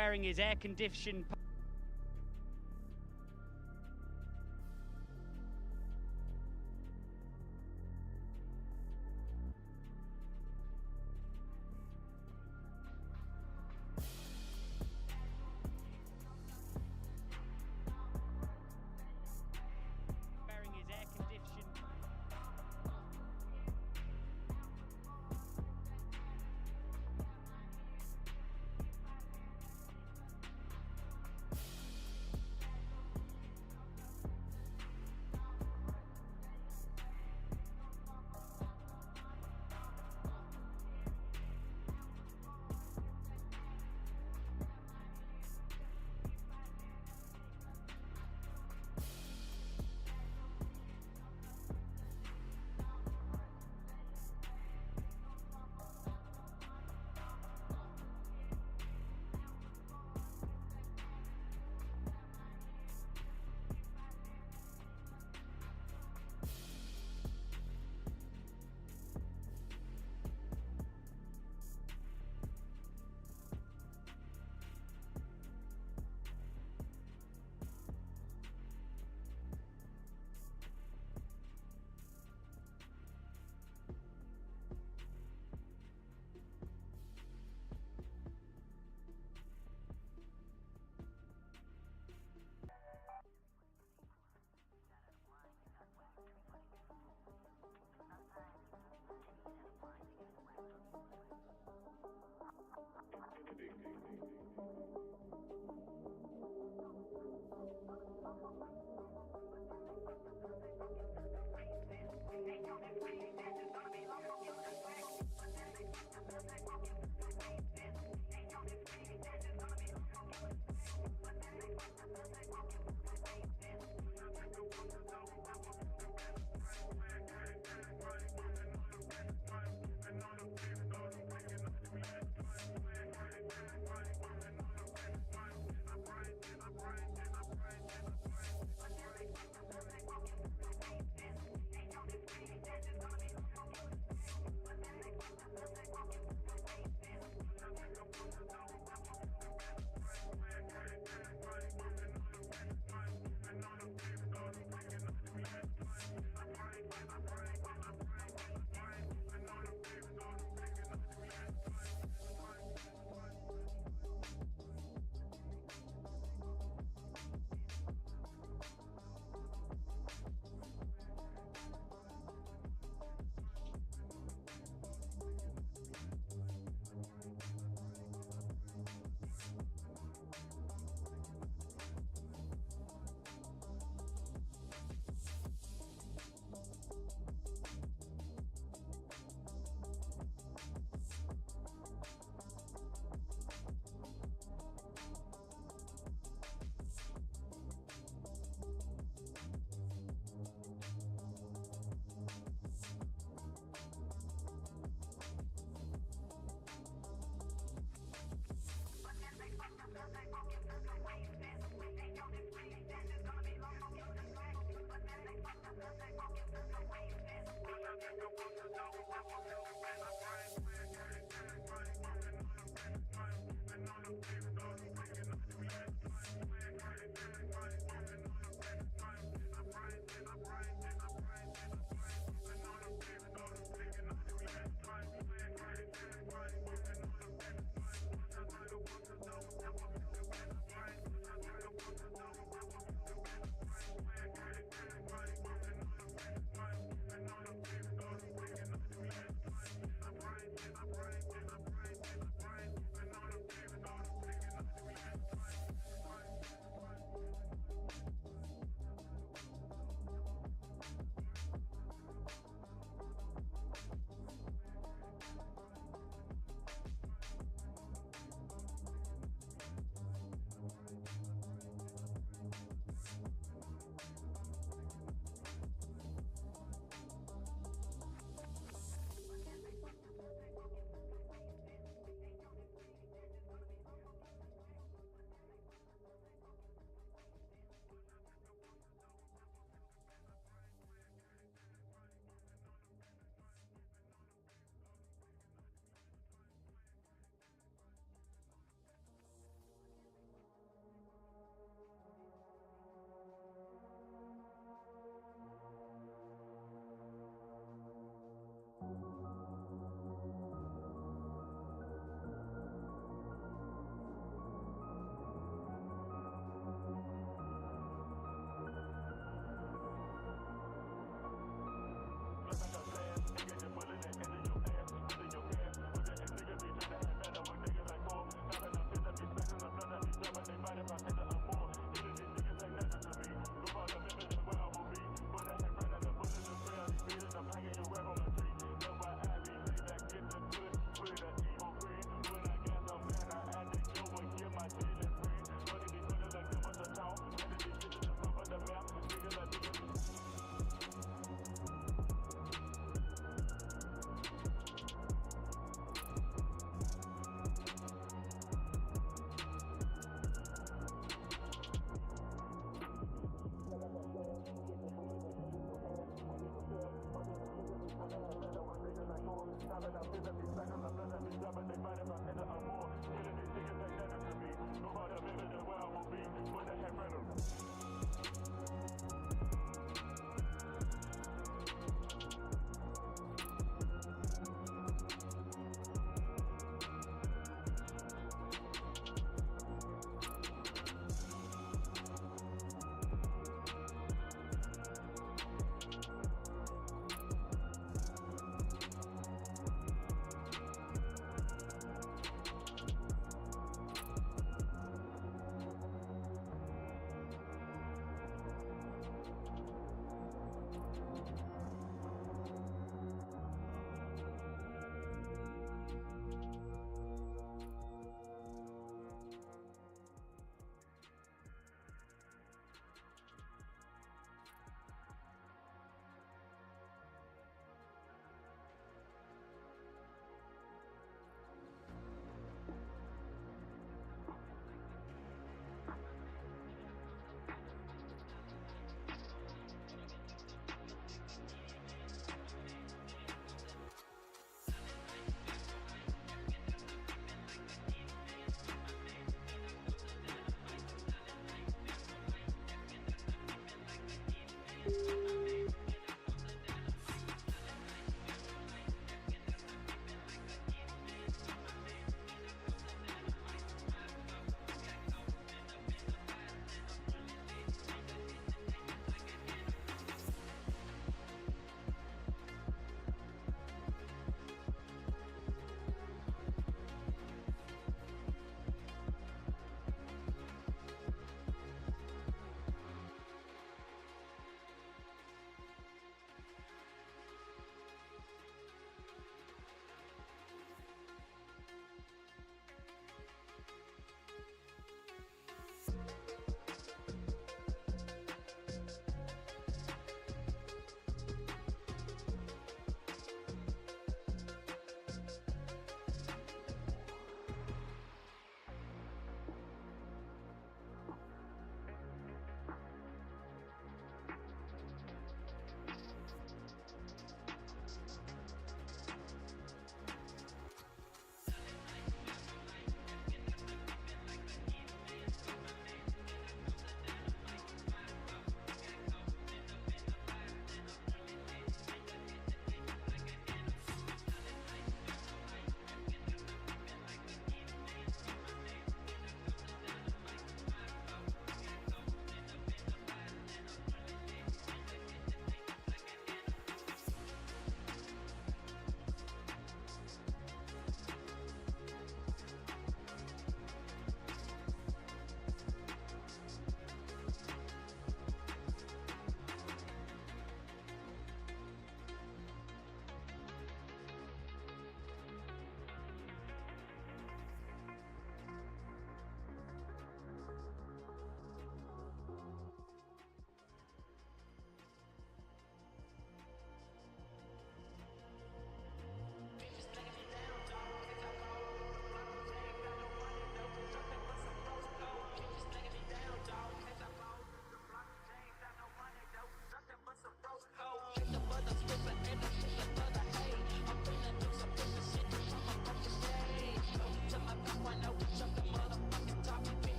wearing his air-conditioned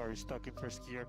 Sorry, stuck in first gear.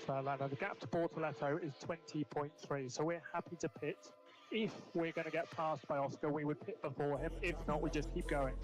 So the gap to Bortoletto is 20.3, so we're happy to pit. If we're going to get passed by Oscar, we would pit before him. If not, we just keep going.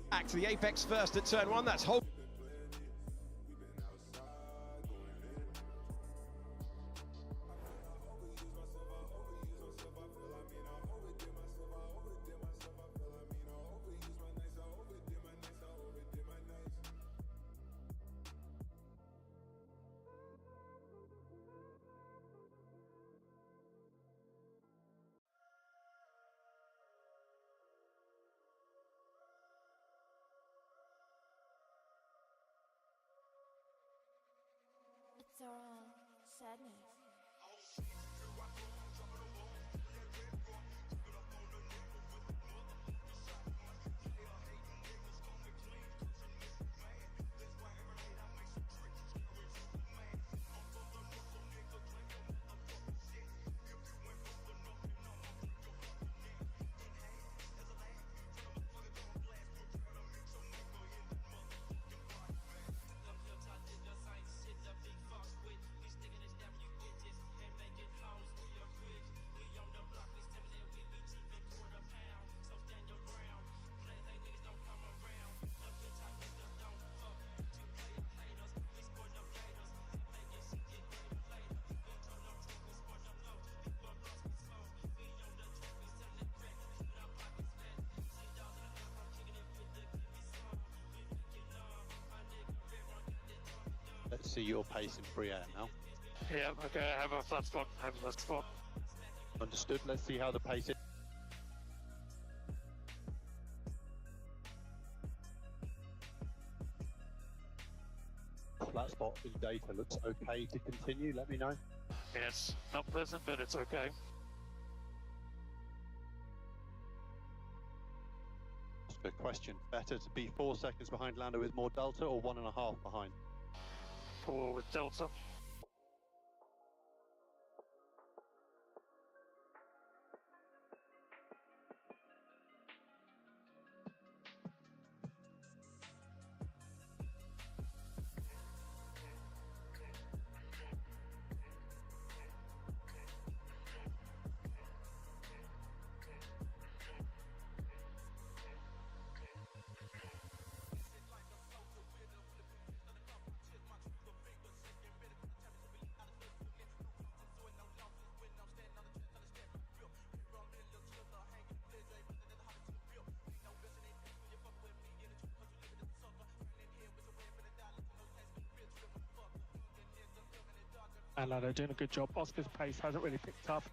Back to the apex first at turn one, that's Holt. It's our sadness. see your pace in free air now. Yeah, okay, I have a flat spot. Understood. Let's see how the pace is. Flat spot in data looks okay to continue. Let me know. Yes, not pleasant, but it's okay. Good question. Better to be 4 seconds behind Lando with more delta or 1.5 behind? 4 with delta. And they're doing a good job. Oscar's pace hasn't really picked up.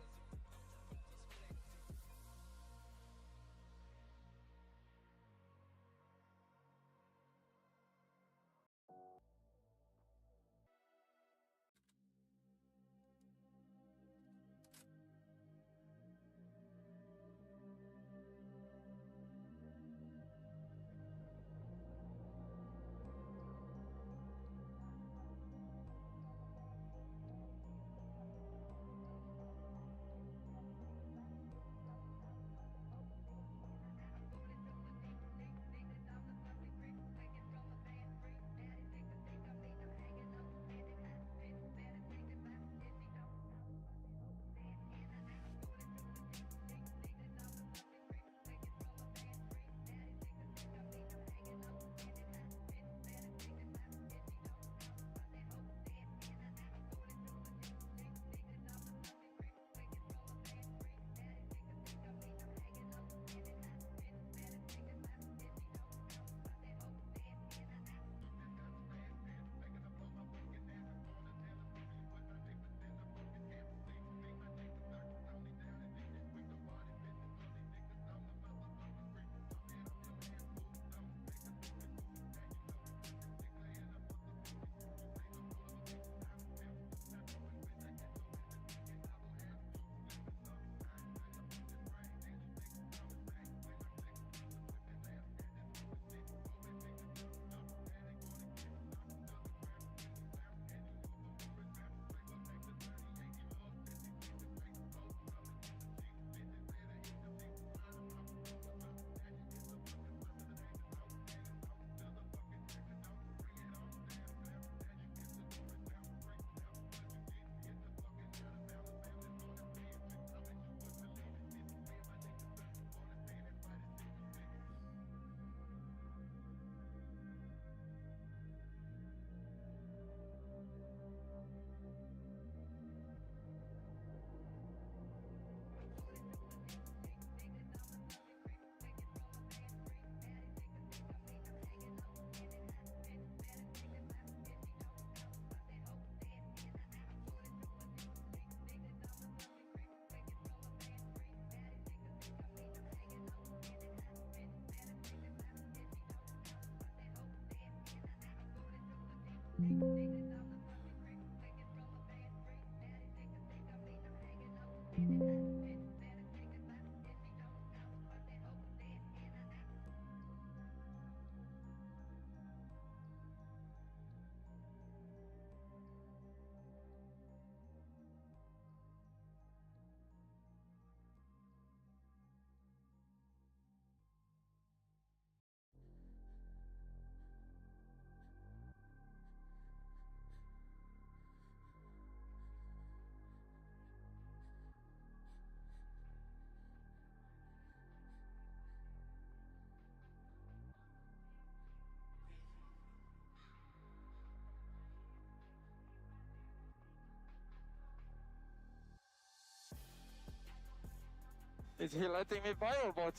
Is he letting me by or what?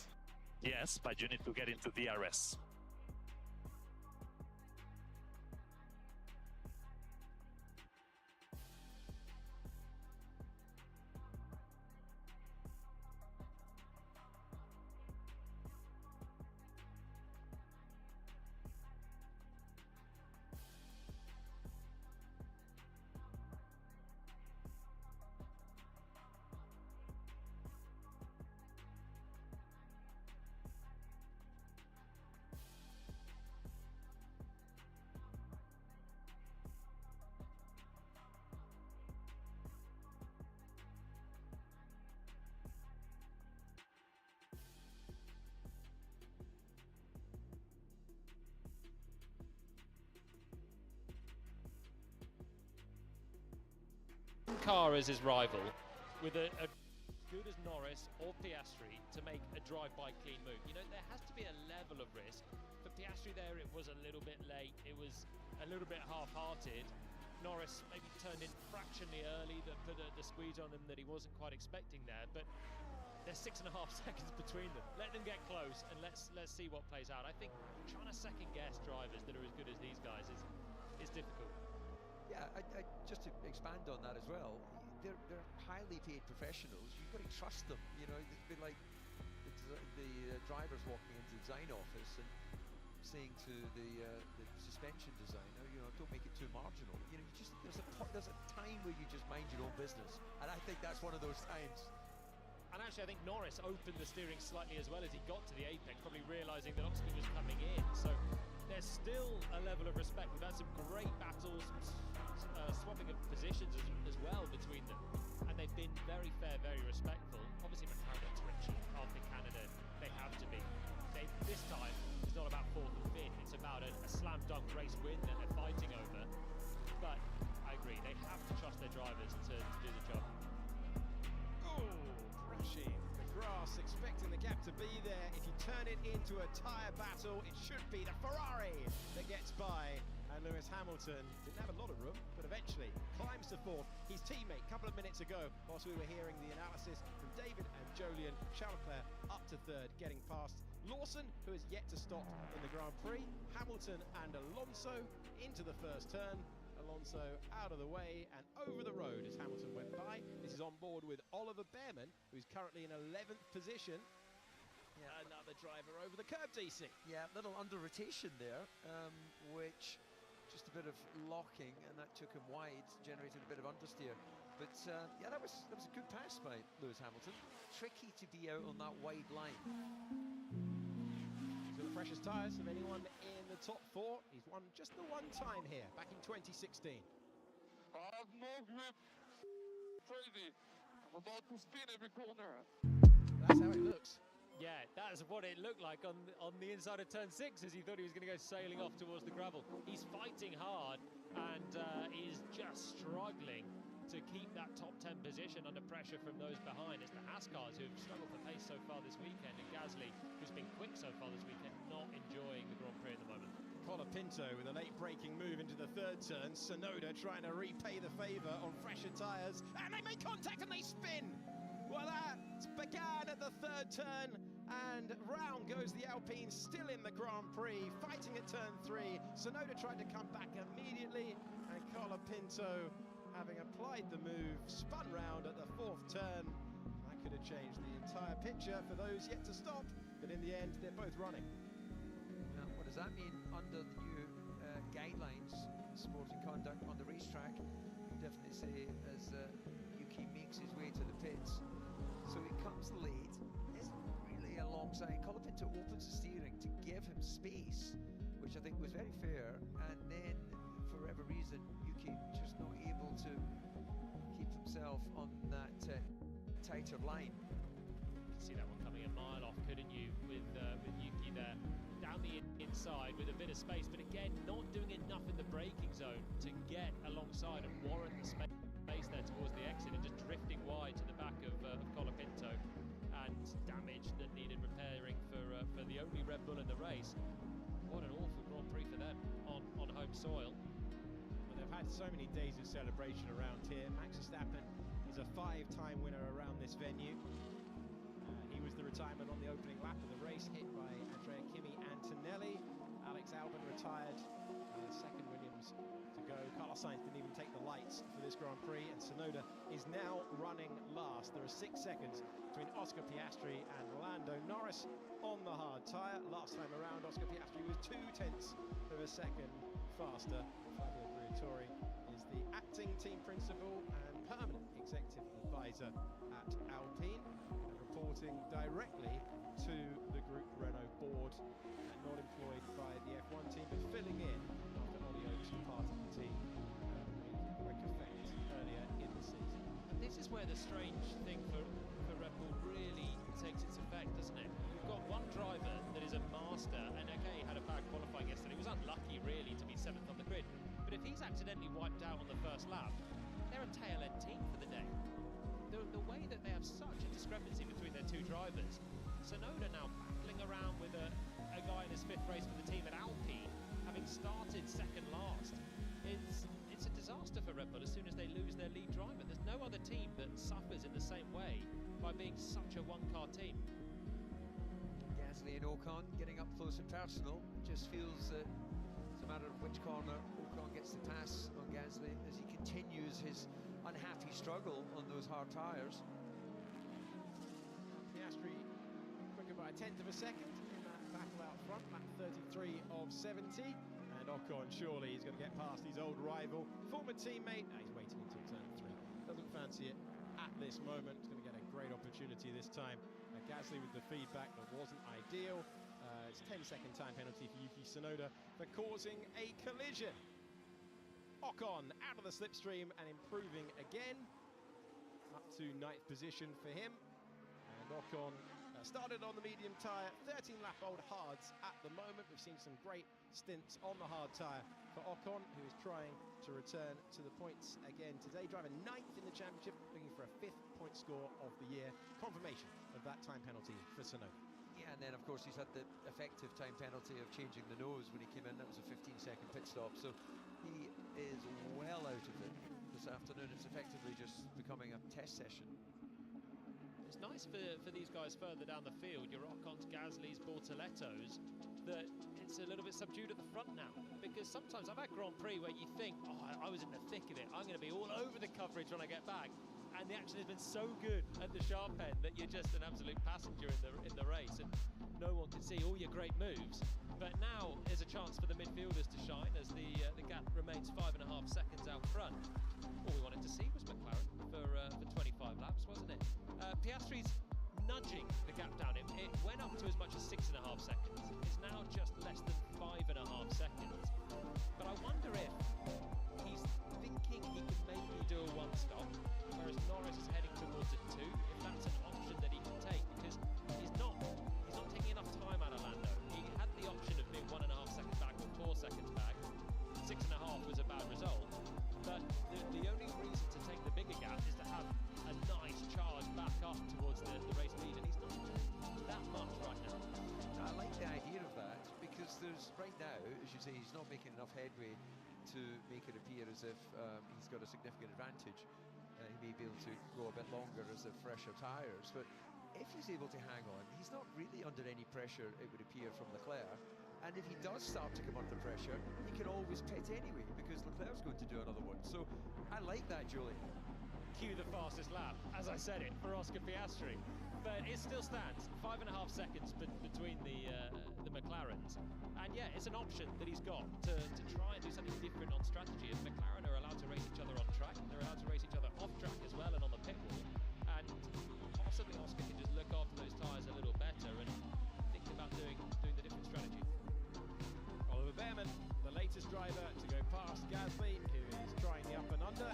Yes, but you need to get into DRS. car as his rival, with a good as Norris or Piastri to make a drive-by clean move. You know, there has to be a level of risk. For Piastri there, it was a little bit late, it was a little bit half-hearted. Norris maybe turned in fractionally early, that put the squeeze on him that he wasn't quite expecting there, but there's 6.5 seconds between them. Let them get close and let's see what plays out. I think trying to second-guess drivers that are as good as these guys is difficult. Yeah, I just to expand on that as well, they're highly paid professionals. You've got to trust them. You know, it's been like the drivers walking into the design office and saying to the suspension designer, you know, don't make it too marginal. You know, there's a time where you just mind your own business, and I think that's one of those times. And actually, I think Norris opened the steering slightly as well as he got to the apex, probably realising that Oxley was coming in. So there's still a level of respect. We've had some great battles, swapping of positions as well between them, and they've been very fair, very respectful. Obviously, McLaren's rich half in Canada, they have to be. This time, it's not about 4th and 5th, it's about a slam dunk race win that they're fighting over. But I agree, they have to trust their drivers to do the job. Oh, brushing the grass, expecting the gap to be there. If you turn it into a tyre battle, it should be the Ferrari that gets by. And Lewis Hamilton didn't have a lot of room, but eventually climbs to 4th. His teammate, a couple of minutes ago, whilst we were hearing the analysis from David and Jolyon, Charles Leclerc up to 3rd, getting past Lawson, who has yet to stop in the Grand Prix. Hamilton and Alonso into the first turn. Alonso out of the way and over the road as Hamilton went by. This is on board with Oliver Behrman, who's currently in 11th position. Yeah, another driver over the curb, DC. Yeah, little under rotation there, which just a bit of locking, and that took him wide, generated a bit of understeer. But yeah, that was a good pass by Lewis Hamilton. Tricky to be out on that wide line. He's got the freshest tyres of anyone in the top 4. He's won just the one time here, back in 2016. I have no grip. Crazy. I'm about to spin every corner. That's how it looks. Yeah, that's what it looked like on the inside of turn 6 as he thought he was going to go sailing off towards the gravel. He's fighting hard and is just struggling to keep that top 10 position under pressure from those behind. It's the Haas cars who've struggled for pace so far this weekend, and Gasly, who's been quick so far this weekend, not enjoying the Grand Prix at the moment. Colapinto with a late braking move into the 3rd turn. Sonoda trying to repay the favour on fresher tyres, and they make contact and they spin. Well, that began at the 3rd turn, and round goes the Alpine, still in the Grand Prix, fighting at turn 3. Sonoda tried to come back immediately, and Colapinto, having applied the move, spun round at the 4th turn. That could have changed the entire picture for those yet to stop, but in the end, they're both running. Now, what does that mean under the new guidelines, sporting conduct on the racetrack? You definitely say as Yuki makes his way to the pits. So he comes late, isn't really alongside. Colapinto opens the steering to give him space, which I think was very fair, and then for whatever reason Yuki just not able to keep himself on that tighter line. You could see that one coming a mile off, couldn't you, with Yuki there down the inside with a bit of space, but again not doing enough in the braking zone to get alongside and warrant the space there towards the exit, and just drifting wide to the back of Colapinto, and damage that needed repairing for the only Red Bull in the race. What an awful Grand Prix for them on home soil. Well, they've had so many days of celebration around here. Max Verstappen is a 5-time winner around this venue. He was the retirement on the opening lap of the race, hit by Andrea Kimi Antonelli. Alex Albon retired, second Williams to go. Carlos Sainz didn't even take the lights for this Grand Prix, and Sonoda is now running last. There are 6 seconds between Oscar Piastri and Lando Norris on the hard tyre. Last time around, Oscar Piastri was 0.2 of a second faster. Fabio Briatore is the acting team principal and permanent executive advisor at Alpine, and reporting directly to the Group Renault board, not employed by the F1 team, but filling in after Ollie Oaks departed the team, made quick effect earlier in the season. And this is where the strange thing for Red Bull really takes its effect, doesn't it? You've got one driver that is a master, and okay, he had a bad qualifying yesterday. He was unlucky really to be 7th on the grid, but if he's accidentally wiped out on the first lap, they're a tail-end team for the day. The way that they have such a discrepancy between their two drivers. Sonoda now battling around with a guy in his 5th race for the team at Alpine, having started second last. It's a disaster for Red Bull as soon as they lose their lead driver. There's no other team that suffers in the same way by being such a one-car team. Gasly and Ocon getting up close and personal. Just feels that it's a matter of which corner Ocon gets the pass on Gasly as he continues his unhappy struggle on those hard tyres. Piastri quicker by 1/10 of a second in that battle out front, lap 33 of 70. And Ocon, surely he's going to get past his old rival, former teammate. He's waiting until turn 3. Doesn't fancy it at this moment. He's going to get a great opportunity this time. Gasly with the feedback that wasn't ideal. It's a 10-second time penalty for Yuki Tsunoda for causing a collision. Ocon out of the slipstream and improving again, up to 9th position for him. And Ocon started on the medium tyre, 13-lap-old hards at the moment. We've seen some great stints on the hard tyre for Ocon, who is trying to return to the points again today. Driving 9th in the championship, looking for a 5th point score of the year. Confirmation of that time penalty for Tsunoda. Yeah, and then of course he's had the effective time penalty of changing the nose when he came in. That was a 15-second pit stop, so he is well out of it this afternoon. It's effectively just becoming a test session. It's nice for these guys further down the field, your Ocons, Gaslys, Bortolettos, that it's a little bit subdued at the front now. Because sometimes I've had Grand Prix where you think, oh, I was in the thick of it, I'm going to be all over the coverage when I get back. And the action has been so good at the sharp end that you're just an absolute passenger in the race, and no one can see all your great moves. But now is a chance for the midfielders to shine as the gap remains 5.5 seconds out front. All we wanted to see was McLaren for 25 laps, wasn't it? Piastri's nudging the gap down. It went up to as much as 6.5 seconds. It's now just less than 5.5 seconds. But I wonder if he's thinking he could maybe do a one-stop, whereas Norris is heading towards a 2, if that's an option that he can take, because he's not taking enough time out of Lando. He had the option of being 1.5 seconds back or 4 seconds back. 6.5 was a bad result, but the only reason to take the bigger gap is to have a nice charge back up towards the race lead, and he's not doing that much right now. I like the idea of that, because there's, right now, as you say, he's not making enough headway to make it appear as if he's got a significant advantage. He may be able to go a bit longer as they're fresher tyres, but if he's able to hang on, he's not really under any pressure, it would appear, from Leclerc. And if he does start to come under pressure, he can always pit anyway, because Leclerc's going to do another one. So I like that, Julian. Cue the fastest lap, as I said it, for Oscar Piastri. But it still stands, 5.5 seconds between the McLarens. And yeah, it's an option that he's got to try and do something different on strategy. As McLaren are allowed to race each other on track, they're allowed to race each other off track as well and on the pit wall. And possibly Oscar can just look after those tyres a little better and think about doing the different strategy. Oliver Behrman, the latest driver to go past Gasly, who is trying the up and under.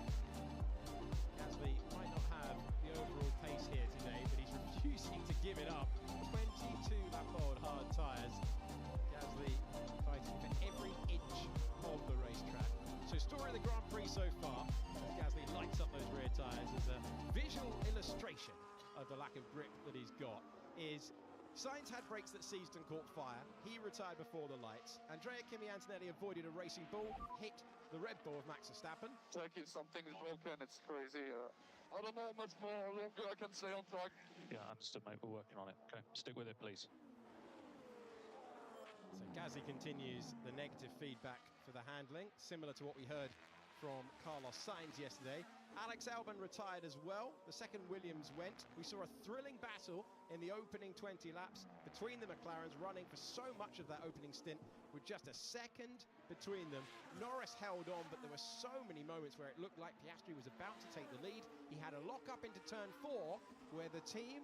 Gasly might not have the overall pace here today, but he's refusing to give it up. 22-lap-old hard tyres. Gasly fighting for every inch of the racetrack. So story of the Grand Prix so far, as Gasly lights up those rear tyres as a visual illustration of the lack of grip that he's got, is Sainz had brakes that seized and caught fire. He retired before the lights. Andrea Kimi Antonelli avoided a racing ball, hit the Red Bull of Max Verstappen. Jackie, something is broken, it's crazy. I don't know much more longer I can say on track. Yeah, understood, mate. We're working on it. Okay, stick with it, please. So Gasly continues the negative feedback for the handling, similar to what we heard from Carlos Sainz yesterday. Alex Albon retired as well. The second Williams went. We saw a thrilling battle in the opening 20 laps between the McLarens, running for so much of that opening stint with just a second between them. Norris held on, but there were so many moments where it looked like Piastri was about to take the lead. He had a lock up into turn 4 where the team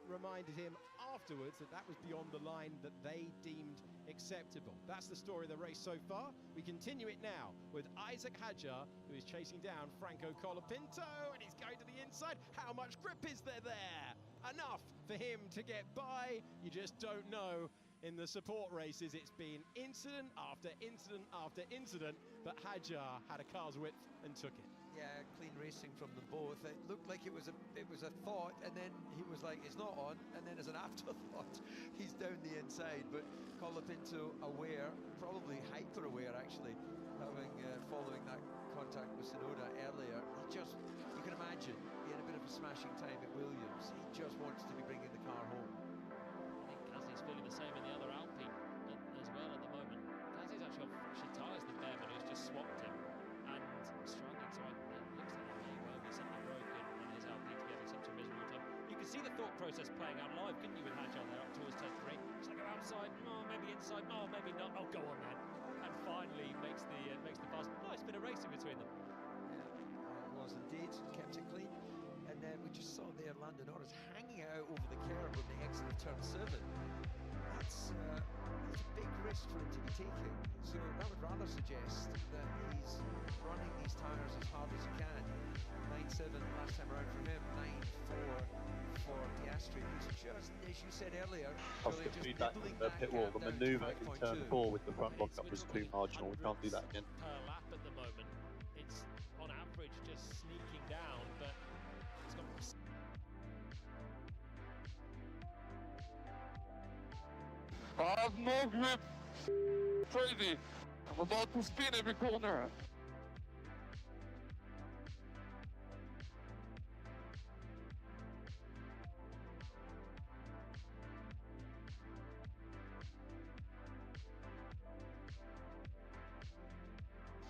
reminded him afterwards that was beyond the line that they deemed acceptable. That's the story of the race so far. We continue it now with Isaac Hadjar, who is chasing down Franco Colapinto, and he's going to the inside. How much grip is there? Enough for him to get by. You just don't know. In the support races, it's been incident after incident after incident, but Hadjar had a car's width and took it. Yeah, clean racing from them both. It looked like it was a thought, and then he was like, it's not on, and then as an afterthought, he's down the inside. But Colapinto aware, probably hyper aware actually, having following that contact with Tsunoda earlier. You can imagine, he had a bit of a smashing time at Williams. He just wants to be bringing the car home. I think Gasly's feeling the same in the other Alpine as well at the moment. Gasly's actually on fresher tyres than Behrman, who's just swapped him, and struggling. So it looks like it may well be something broken on his Alpine to be having such a miserable time. You could see the thought process playing out live, couldn't you, with Hadjar there up towards turn 3? Should I go outside? Oh, maybe inside. Oh, maybe not. Oh, go on then. And finally makes the pass. Nice bit of racing between them. Yeah, it was indeed. Kept it clean. And then we just saw there Lando Norris hanging out over the curb when they exited turn 7. That's a big risk for him to be taking. So that would rather suggest that he's running these tyres as hard as he can. 9.7 last time around for him, 9.4 for Piastri, who's just, as you said earlier, Oscar, feedback from the pit wall. The manoeuvre in turn 4 with the front lockup was too marginal. We can't do that again. Per lap at the moment. It's on average just sneaking down, but it's got. I have no grip. Crazy. I'm about to spin every corner.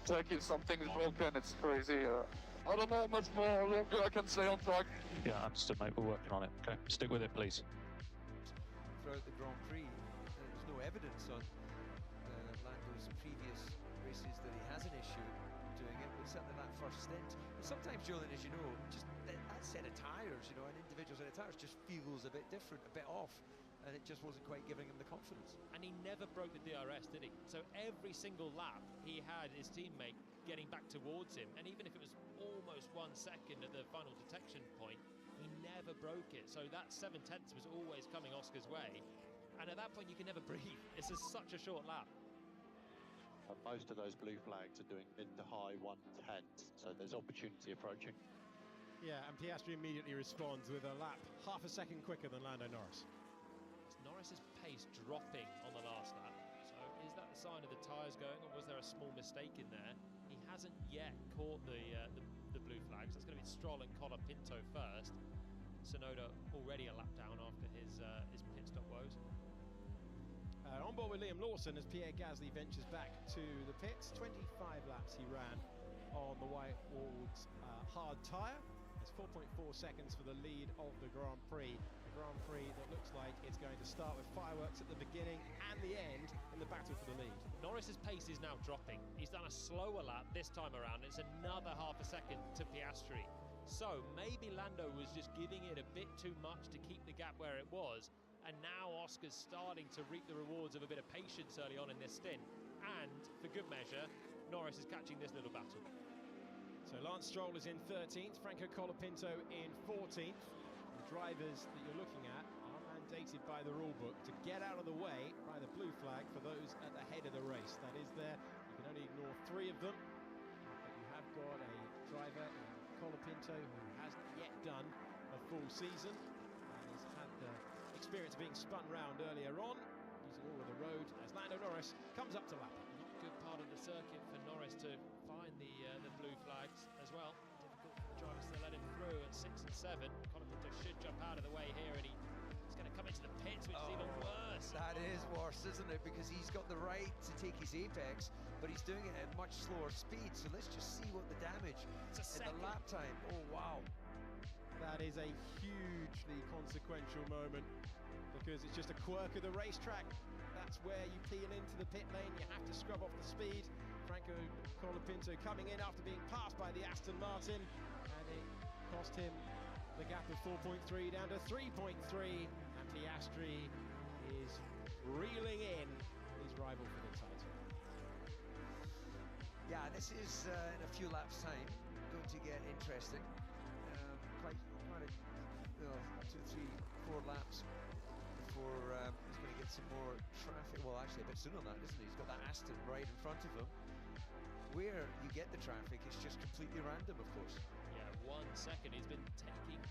Turkey, something's broken, it's crazy. I don't know how much more longer I can stay on track. Yeah, understood, mate. We're working on it. Okay, stick with it, please. Throughout the Grand Prix, there's no evidence on Lando's previous races that he has an issue doing it, but certainly that first stint. And sometimes, Julian, as you know, just that set of tyres, an individual set of tyres just feels a bit different, a bit off, and it just wasn't quite giving him the confidence. And he never broke the DRS, did he? So every single lap, he had his teammate getting back towards him, and even if it was almost 1 second at the final detection point, he never broke it. So that 7/10 was always coming Oscar's way, and at that point you can never breathe. It's such a short lap. Most of those blue flags are doing mid to high 1/10, so there's opportunity approaching. Yeah, and Piastri immediately responds with a lap half a second quicker than Lando Norris. It's Norris's pace dropping on the last lap. So is that the sign of the tyres going, or was there a small mistake in there? He hasn't yet caught the blue flags. That's going to be Stroll and Colapinto first. Tsunoda already a lap down after his pit stop woes. On board with Liam Lawson as Pierre Gasly ventures back to the pits. 25 laps he ran on the White Walls hard tyre. It's 4.4 seconds for the lead of the Grand Prix. A Grand Prix that looks like it's going to start with fireworks at the beginning and the end in the battle for the lead. Norris's pace is now dropping. He's done a slower lap this time around. It's another half a second to Piastri. So maybe Lando was just giving it a bit too much to keep the gap where it was. And now Oscar's starting to reap the rewards of a bit of patience early on in this stint. And, for good measure, Norris is catching this little battle. So Lance Stroll is in 13th, Franco Colapinto in 14th. The drivers that you're looking at are mandated by the rulebook to get out of the way by the blue flag for those at the head of the race. That is there. You can only ignore 3 of them. But you have got a driver in Colapinto who hasn't yet done a full season and has had the experience of being spun round earlier on, using all of the road as Lando Norris comes up to lap. Not a good part of the circuit for Norris to find the blue flags as well. Difficult for the drivers to let him through at 6 and 7. Colapinto should jump out of the way here, and he's going to come into the pits, which is even worse. That is worse, isn't it? Because he's got the right to take his apex, but he's doing it at much slower speed. So let's just see what the damage in the lap time. Oh, wow. That is a hugely consequential moment because it's just a quirk of the racetrack. That's where you peel into the pit lane. You have to scrub off the speed. Franco Colapinto coming in after being passed by the Aston Martin, and it cost him the gap of 4.3 down to 3.3, and Piastri is reeling in his rival for the title. Yeah, this is in a few laps' time going to get interesting. Quite a, 2, 3, 4 laps before he's going to get get some more traffic. Well, actually a bit sooner than that, isn't he? He's got that Aston right in front of him. Where you get the traffic is just completely random, of course. Yeah, 1 second. He's been taking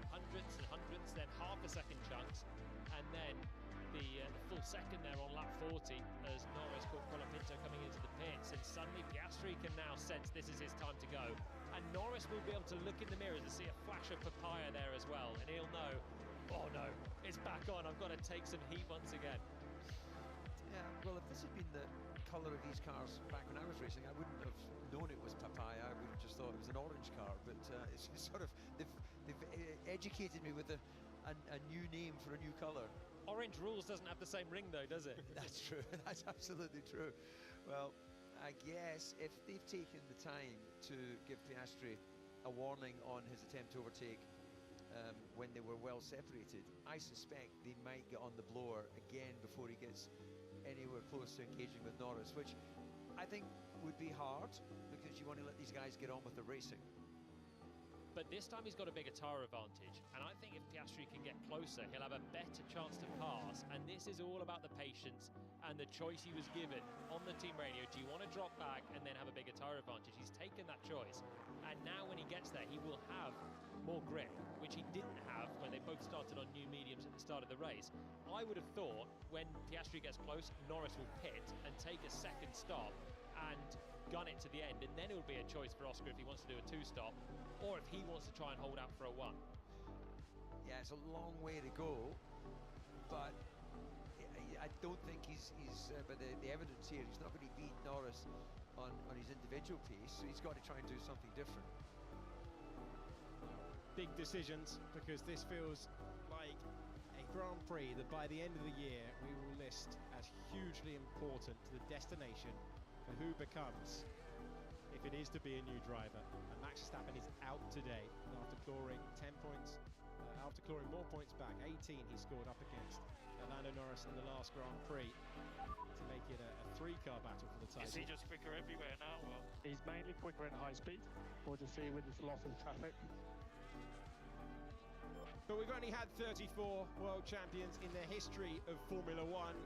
hundreds and hundreds, then half a second chunks, and then the full second there on lap 40 as Norris caught Colapinto coming into the pits, and suddenly Piastri can now sense this is his time to go, and Norris will be able to look in the mirrors and see a flash of papaya there as well, and he'll know, oh no, it's back on, I've got to take some heat once again. Yeah, well, if this had been the colour of these cars back when I was racing, I wouldn't have known it was papaya. I would have just thought it was an orange car, but it's sort of, they've educated me with a new name for a new colour. Orange rules doesn't have the same ring though, does it? That's true. That's absolutely true. Well, I guess if they've taken the time to give Piastri a warning on his attempt to overtake when they were well separated, I suspect they might get on the blower again before he gets anywhere close to engaging with Norris, which I think would be hard because you want to let these guys get on with the racing. But this time he's got a bigger tyre advantage, and I think if Piastri can get closer, he'll have a better chance to pass, and this is all about the patience and the choice he was given on the team radio. Do you want to drop back and then have a bigger tyre advantage? He's taken that choice, and now when he gets there, he will have more grip, which he didn't have when they both started on new mediums at the start of the race. I would have thought when Piastri gets close, Norris will pit and take a second stop and gun it to the end, and then it will be a choice for Oscar if he wants to do a two-stop or if he wants to try and hold out for a one. Yeah, it's a long way to go, but I don't think he's by the evidence here, he's not going to beat Norris on his individual pace, so he's got to try and do something different. Big decisions, because this feels like a Grand Prix that by the end of the year we will list as hugely important to the destination for who becomes, if it is to be a new driver. And Max Verstappen is out today after clawing 10 points, after clawing more points back, 18 he scored up against Lando Norris in the last Grand Prix to make it a three-car battle for the title. Is he just quicker everywhere now? Well, He's mainly quicker at high speed. We'll just see with this loss of traffic. But we've only had 34 world champions in the history of Formula One.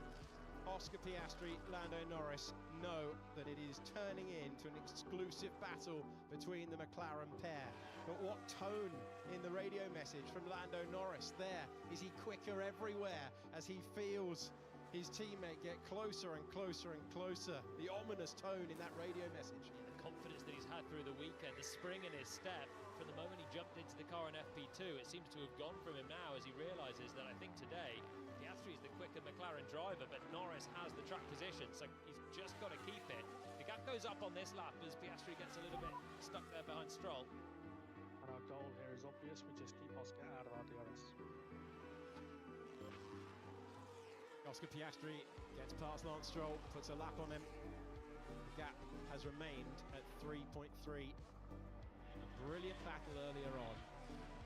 Oscar Piastri, Lando Norris know that it is turning into an exclusive battle between the McLaren pair. But what tone in the radio message from Lando Norris there? Is he quicker everywhere as he feels his teammate get closer and closer and closer? The ominous tone in that radio message. The confidence that he's had through the weekend, the spring in his step, from the moment he jumped into the car in FP2, it seems to have gone from him now as he realises that I think today Piastri is the quicker McLaren driver, but Norris has the track position, so he's just got to keep it. The gap goes up on this lap as Piastri gets a little bit stuck there behind Stroll. And our goal here is obvious, we just keep Oscar out of our DRS. Oscar Piastri gets past Lance Stroll, puts a lap on him. The gap has remained at 3.3. A brilliant battle earlier on,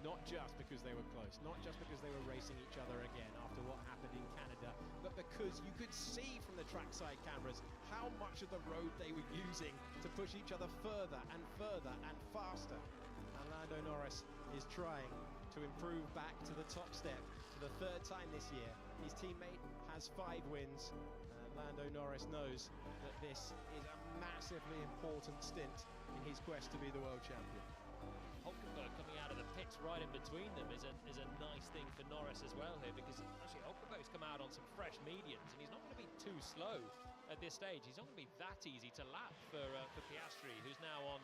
not just because they were close, not just because they were racing each other again after what happened in Canada, but because you could see from the trackside cameras how much of the road they were using to push each other further and further and faster. And Lando Norris is trying to improve back to the top step for the third time this year. His teammate has 5 wins. Lando Norris knows that this is a massively important stint in his quest to be the world champion. Hulkenberg coming out of the pits right in between them is a nice thing for Norris as well here, because actually Hulkenberg's come out on some fresh mediums and he's not going to be too slow at this stage. He's not going to be that easy to lap for Piastri, who's now on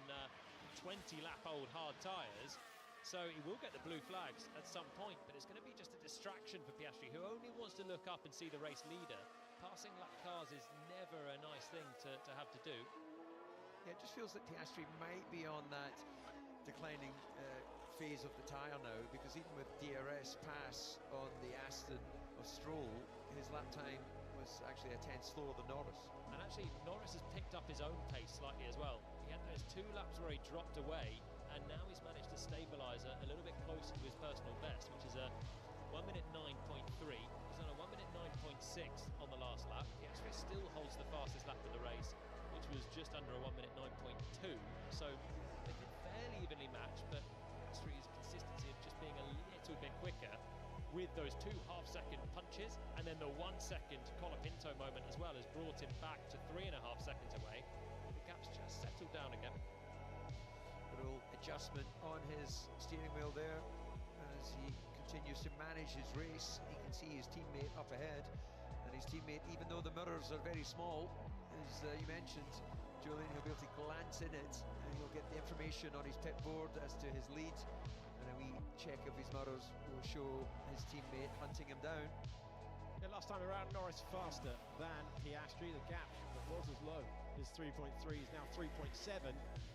20-lap-old hard tyres. So he will get the blue flags at some point, but it's going to be just a distraction for Piastri, who only wants to look up and see the race leader. Passing lap cars is never a nice thing to have to do. Yeah, it just feels that Piastri might be on that declining phase of the tyre now, because even with DRS pass on the Aston of Stroll, his lap time was actually a tenth slower than Norris. And actually Norris has picked up his own pace slightly as well. He had those 2 laps where he dropped away, and now he's managed to stabilise a little bit closer to his personal best, which is a 1 minute 9.3. He's on a 1 minute 9.6 on the last lap. He actually still holds the fastest lap of the race, which was just under a 1 minute 9.2. So they've been fairly evenly matched, but Piastri's consistency of just being a little bit quicker with those 2 half-second punches and And then the 1 second Colapinto moment as well has brought him back to 3.5 seconds away. The gap's just settled down again. A little adjustment on his steering wheel there as he continues to manage his race. He can see his teammate up ahead, and his teammate, even though the mirrors are very small, as you mentioned, Julian, he'll be able to glance in it and he'll get the information on his pit board as to his lead, and a wee check of his mirrors will show his teammate hunting him down. Yeah, last time around, Norris faster than Piastri. The gap that was as low as 3.3 is now 3.7.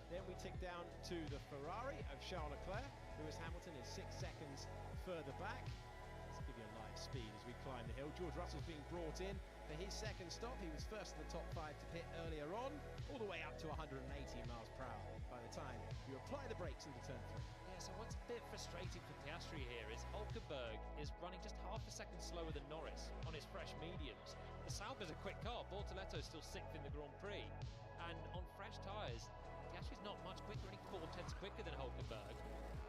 Then we tick down to the Ferrari of Charles Leclerc. Lewis Hamilton is 6 seconds further back. Let's give you a live speed as we climb the hill. George Russell's being brought in for his second stop. He was first in the top 5 to pit earlier on, all the way up to 180 miles per hour by the time you apply the brakes into turn 3. Yeah, so what's a bit frustrating for Piastri here is Hulkenberg is running just half a second slower than Norris on his fresh mediums. The Sauber's a quick car. Bortoletto's still 6th in the Grand Prix, and on fresh tyres, Piastri's not much quicker, only 4/10 quicker than Hulkenberg,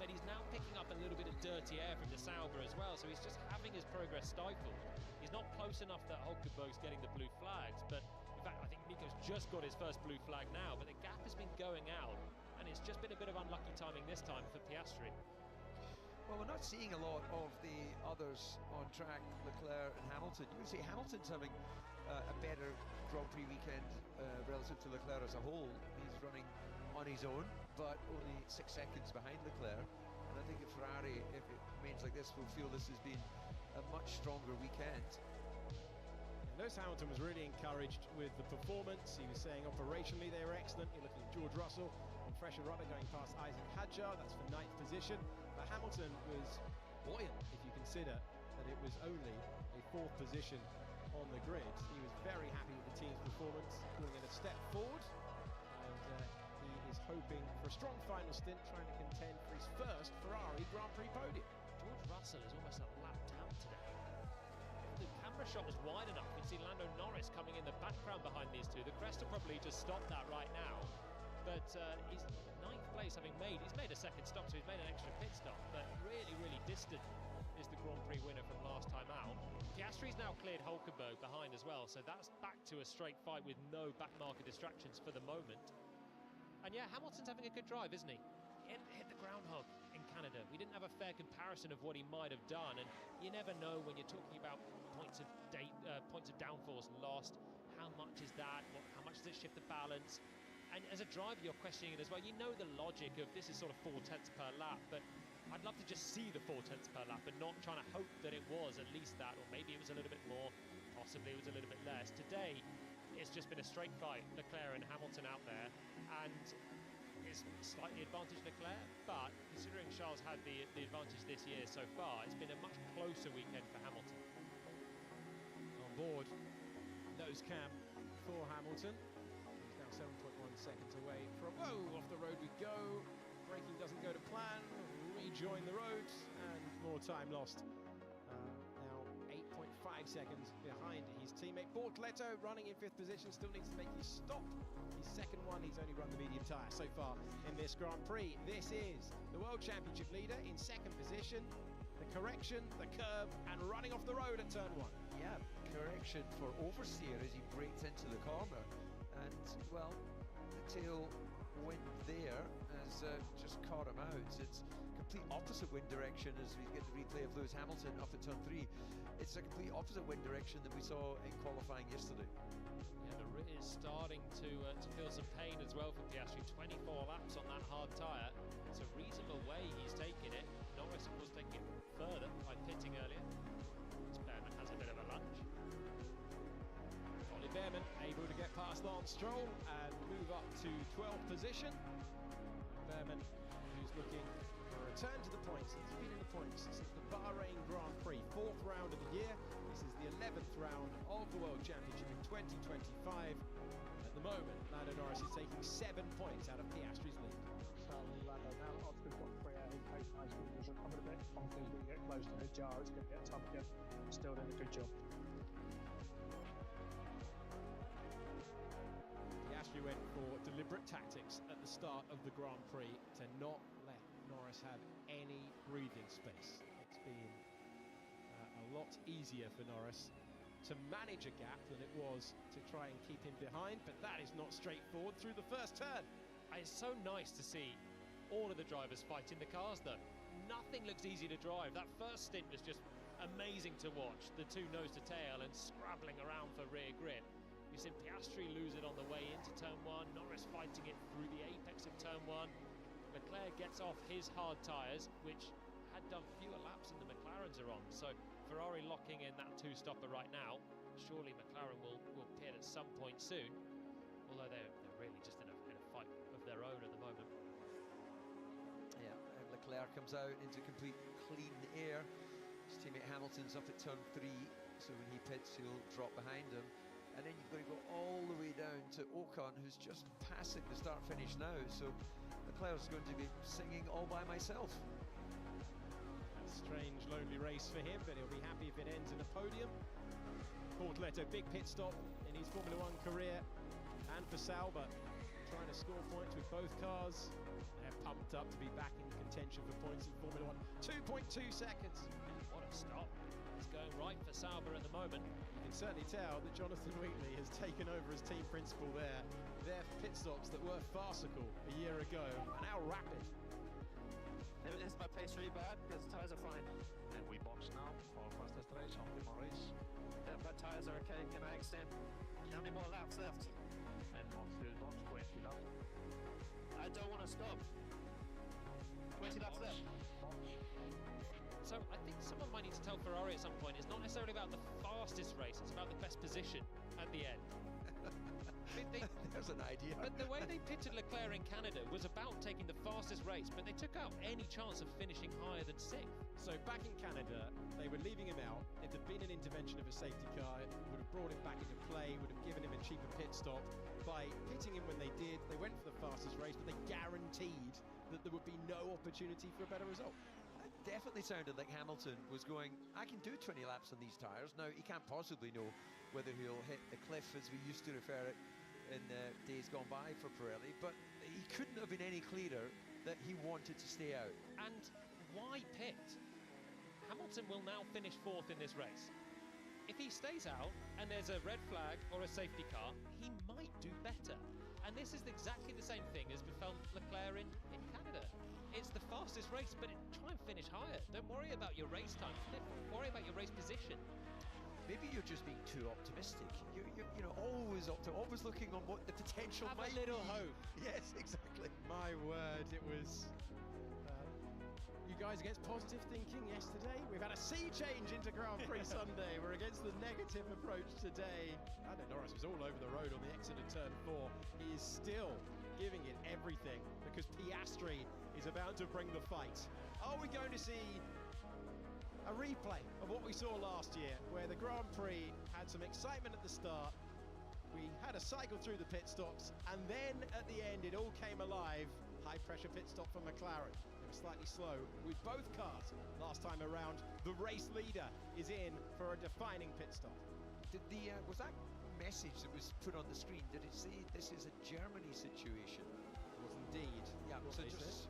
but he's now picking up a little bit of dirty air from the Sauber as well, so he's just having his progress stifled. He's not close enough that Hulkenberg's getting the blue flags, but in fact I think Nico's just got his first blue flag now, but the gap has been going out, and it's just been a bit of unlucky timing this time for Piastri. Well, we're not seeing a lot of the others on track, Leclerc and Hamilton. You would say Hamilton's having a better Grand Prix weekend relative to Leclerc as a whole. He's running on his own, but only 6 seconds behind Leclerc. And I think at Ferrari, if it remains like this, we'll feel this has been a much stronger weekend. Lewis Hamilton was really encouraged with the performance. He was saying operationally they were excellent. You're looking at George Russell and fresher rudder going past Isaac Hadjar. That's for 9th position. But Hamilton was buoyant if you consider that it was only a 4th position on the grid. He was very happy with the team's performance, calling it a step forward. And he is hoping for a strong final stint, trying to contend for his first Ferrari Grand Prix podium. George Russell is almost a lap down today. If the camera shot was wide enough, we'd see Lando Norris coming in the background behind these two. The crest will probably just stop that right now. But he's 9th place having he's made a second stop, so he's made an extra pit stop, but really, really distant is the Grand Prix winner from last time out. Piastri's now cleared Hulkenberg behind as well, so that's back to a straight fight with no back marker distractions for the moment. And yeah, Hamilton's having a good drive, isn't he? Hit the groundhog in Canada. We didn't have a fair comparison of what he might have done, and you never know when you're talking about points of downforce lost. How much is that? How much does it shift the balance? And as a driver, you're questioning it as well. You know the logic of this is sort of 4/10 per lap, but I'd love to just see the 4/10 per lap and not trying to hope that it was at least that, or maybe it was a little bit more, possibly it was a little bit less. Today, it's just been a straight fight, Leclerc and Hamilton out there, and it's slightly advantaged Leclerc, but considering Charles had the advantage this year so far, it's been a much closer weekend for Hamilton. On board, nose cam for Hamilton. He's now 7.1 seconds away from, whoa, off the road we go. Braking doesn't go to plan, rejoin the road, and more time lost. Now 8.5 seconds behind his teammate. Bortoletto running in 5th position, still needs to make his stop. His second one, he's only run the medium tyre so far in this Grand Prix. This is the World Championship leader in 2nd position. The correction, the curve, and running off the road at turn 1. Yeah, correction for oversteer as he breaks into the corner. And, well, the tail wind there has just caught him out. It's complete opposite wind direction as we get the replay of Lewis Hamilton up at turn 3. It's a complete opposite wind direction than we saw in qualifying yesterday. Yeah, the RIT is starting to feel some pain as well for Piastri. 24 laps on that hard tyre. It's a reasonable way he's taking it. Norris, of course, taking it further by pitting earlier. Behrman has a bit of a lunge. Ollie Behrman able to get past Lance Stroll and move up to 12th position. Behrman, who's looking for a return to the points. He's been in the points since the Bahrain Grand Prix, 4th round of the year. This is the 11th round of the World Championship in 2025. At the moment, Lando Norris is taking 7 points out of Piastri's lead. So Lando now that Oscar's got 3 out, his pace nice wheels are coming a bit. Obviously, as we get close to the jar, it's going to get tough again. Still doing a good job. Piastri went for deliberate tactics at the start of the Grand Prix to not let Norris have any breathing space. It's been a lot easier for Norris to manage a gap than it was to try and keep him behind, but that is not straightforward through the first turn. It's so nice to see all of the drivers fighting the cars, though. Nothing looks easy to drive. That first stint was just amazing to watch. The two nose to tail and scrabbling around for rear grip. We've seen Piastri lose it on the way into turn 1, Norris fighting it through the apex of turn 1. Leclerc gets off his hard tyres, which had done fewer laps than the McLarens are on. So Ferrari locking in that two-stopper right now. Surely McLaren will pit at some point soon, although they're really just in a fight of their own at the moment. Yeah, and Leclerc comes out into complete clean air. His teammate Hamilton's up at turn 3, so when he pits, he'll drop behind him. And then you've got to go all the way down to Ocon, who's just passing the start-finish now. So Leclerc's going to be singing all by myself. A strange, lonely race for him, but he'll be happy if it ends in a podium. Portoletto, big pit stop in his Formula 1 career, and for Sauber, trying to score points with both cars. They're pumped up to be back in contention for points in Formula 1. 2.2 seconds. What a stop. It's going right for Sauber at the moment. You can certainly tell that Jonathan Wheatley has taken over as team principal there. Their pit stops that were farcical a year ago are now rapid. Is my pace really bad? Because the tyres are fine. And we box now for fastest race, optimal race. Yeah, my tyres are okay. Can I extend? How many more laps left? And on still box 20 laps. I don't want to stop. 20 laps left. So I think someone might need to tell Ferrari at some point it's not necessarily about the fastest race, it's about the best position at the end. There's an idea. But the way they pitted Leclerc in Canada was about taking the fastest race, but they took out any chance of finishing higher than 6th. So back in Canada, they were leaving him out. If there'd been an intervention of a safety car, it would have brought him back into play, would have given him a cheaper pit stop. By pitting him when they did, they went for the fastest race, but they guaranteed that there would be no opportunity for a better result. Definitely sounded like Hamilton was going, I can do 20 laps on these tyres. Now, he can't possibly know whether he'll hit the cliff, as we used to refer it in days gone by for Pirelli, but he couldn't have been any clearer that he wanted to stay out. And why pit? Hamilton will now finish 4th in this race. If he stays out and there's a red flag or a safety car, he might do better. And this is exactly the same thing as befell Leclerc in Canada. It's the fastest race, but try and finish higher. Don't worry about your race time. Worry about your race position. Maybe you're just being too optimistic. You're you know, always looking on what the potential might be. Have a little hope. Yes, exactly. My word, it was you guys against positive thinking yesterday. We've had a sea change into Grand Prix Sunday. We're against the negative approach today. I know Norris was all over the road on the exit of turn 4. He is still giving it everything because Piastri is about to bring the fight. Are we going to see a replay of what we saw last year, where the Grand Prix had some excitement at the start, we had a cycle through the pit stops, and then at the end it all came alive. High pressure pit stop for McLaren. They were slightly slow with both cars last time around. The race leader is in for a defining pit stop. Was that message that was put on the screen, did it say this is a Germany situation? It was indeed. Yeah, so just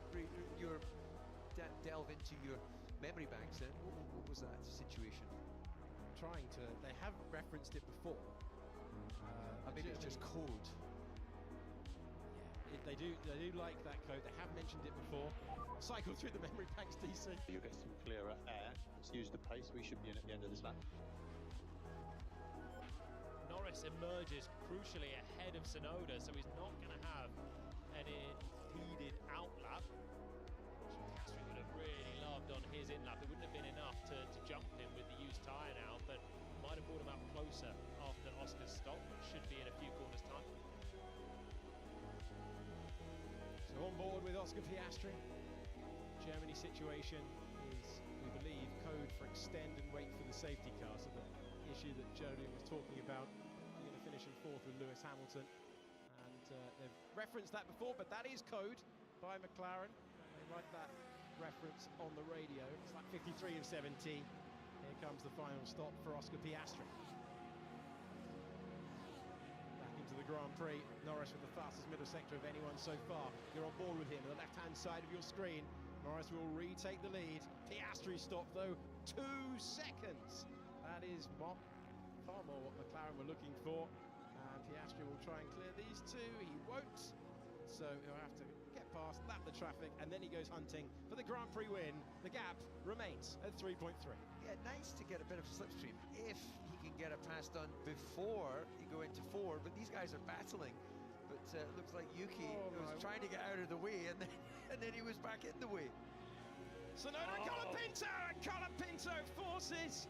delve into your memory banks then. What was that situation? They have referenced it before. Maybe it's just code. Yeah, they do like that code. They have mentioned it before. Cycle through the memory banks, DC. You'll get some clearer air. Let's use the pace. We should be in at the end of this lap. Norris emerges crucially ahead of Tsunoda, so he's not going to have any impeded outlap. Piastri would have really loved on his in-lap. It wouldn't have been enough to jump him with the used tyre now, but might have brought him out closer after Oscar's stop, which should be in a few corners' time. So on board with Oscar Piastri. Germany situation is, we believe, code for extend and wait for the safety car. So the issue that Jolyon was talking about, you're going to finish in 4th with Lewis Hamilton. And they've referenced that before, but that is code by McLaren. They write that reference on the radio. It's like 53 of 70. Here comes the final stop for Oscar Piastri. Back into the Grand Prix. Norris with the fastest middle sector of anyone so far. You're on board with him on the left-hand side of your screen. Norris will retake the lead. Piastri stop though, 2 seconds. That is what far more what McLaren were looking for. Piastri will try and clear these two. He won't. So he'll have to get past, lap the traffic, and then he goes hunting for the Grand Prix win. The gap remains at 3.3. Yeah, nice to get a bit of slipstream if he can get a pass done before you go into 4, but these guys are battling. But it looks like Yuki was trying to get out of the way, and then he was back in the way. Sonoda and Colapinto forces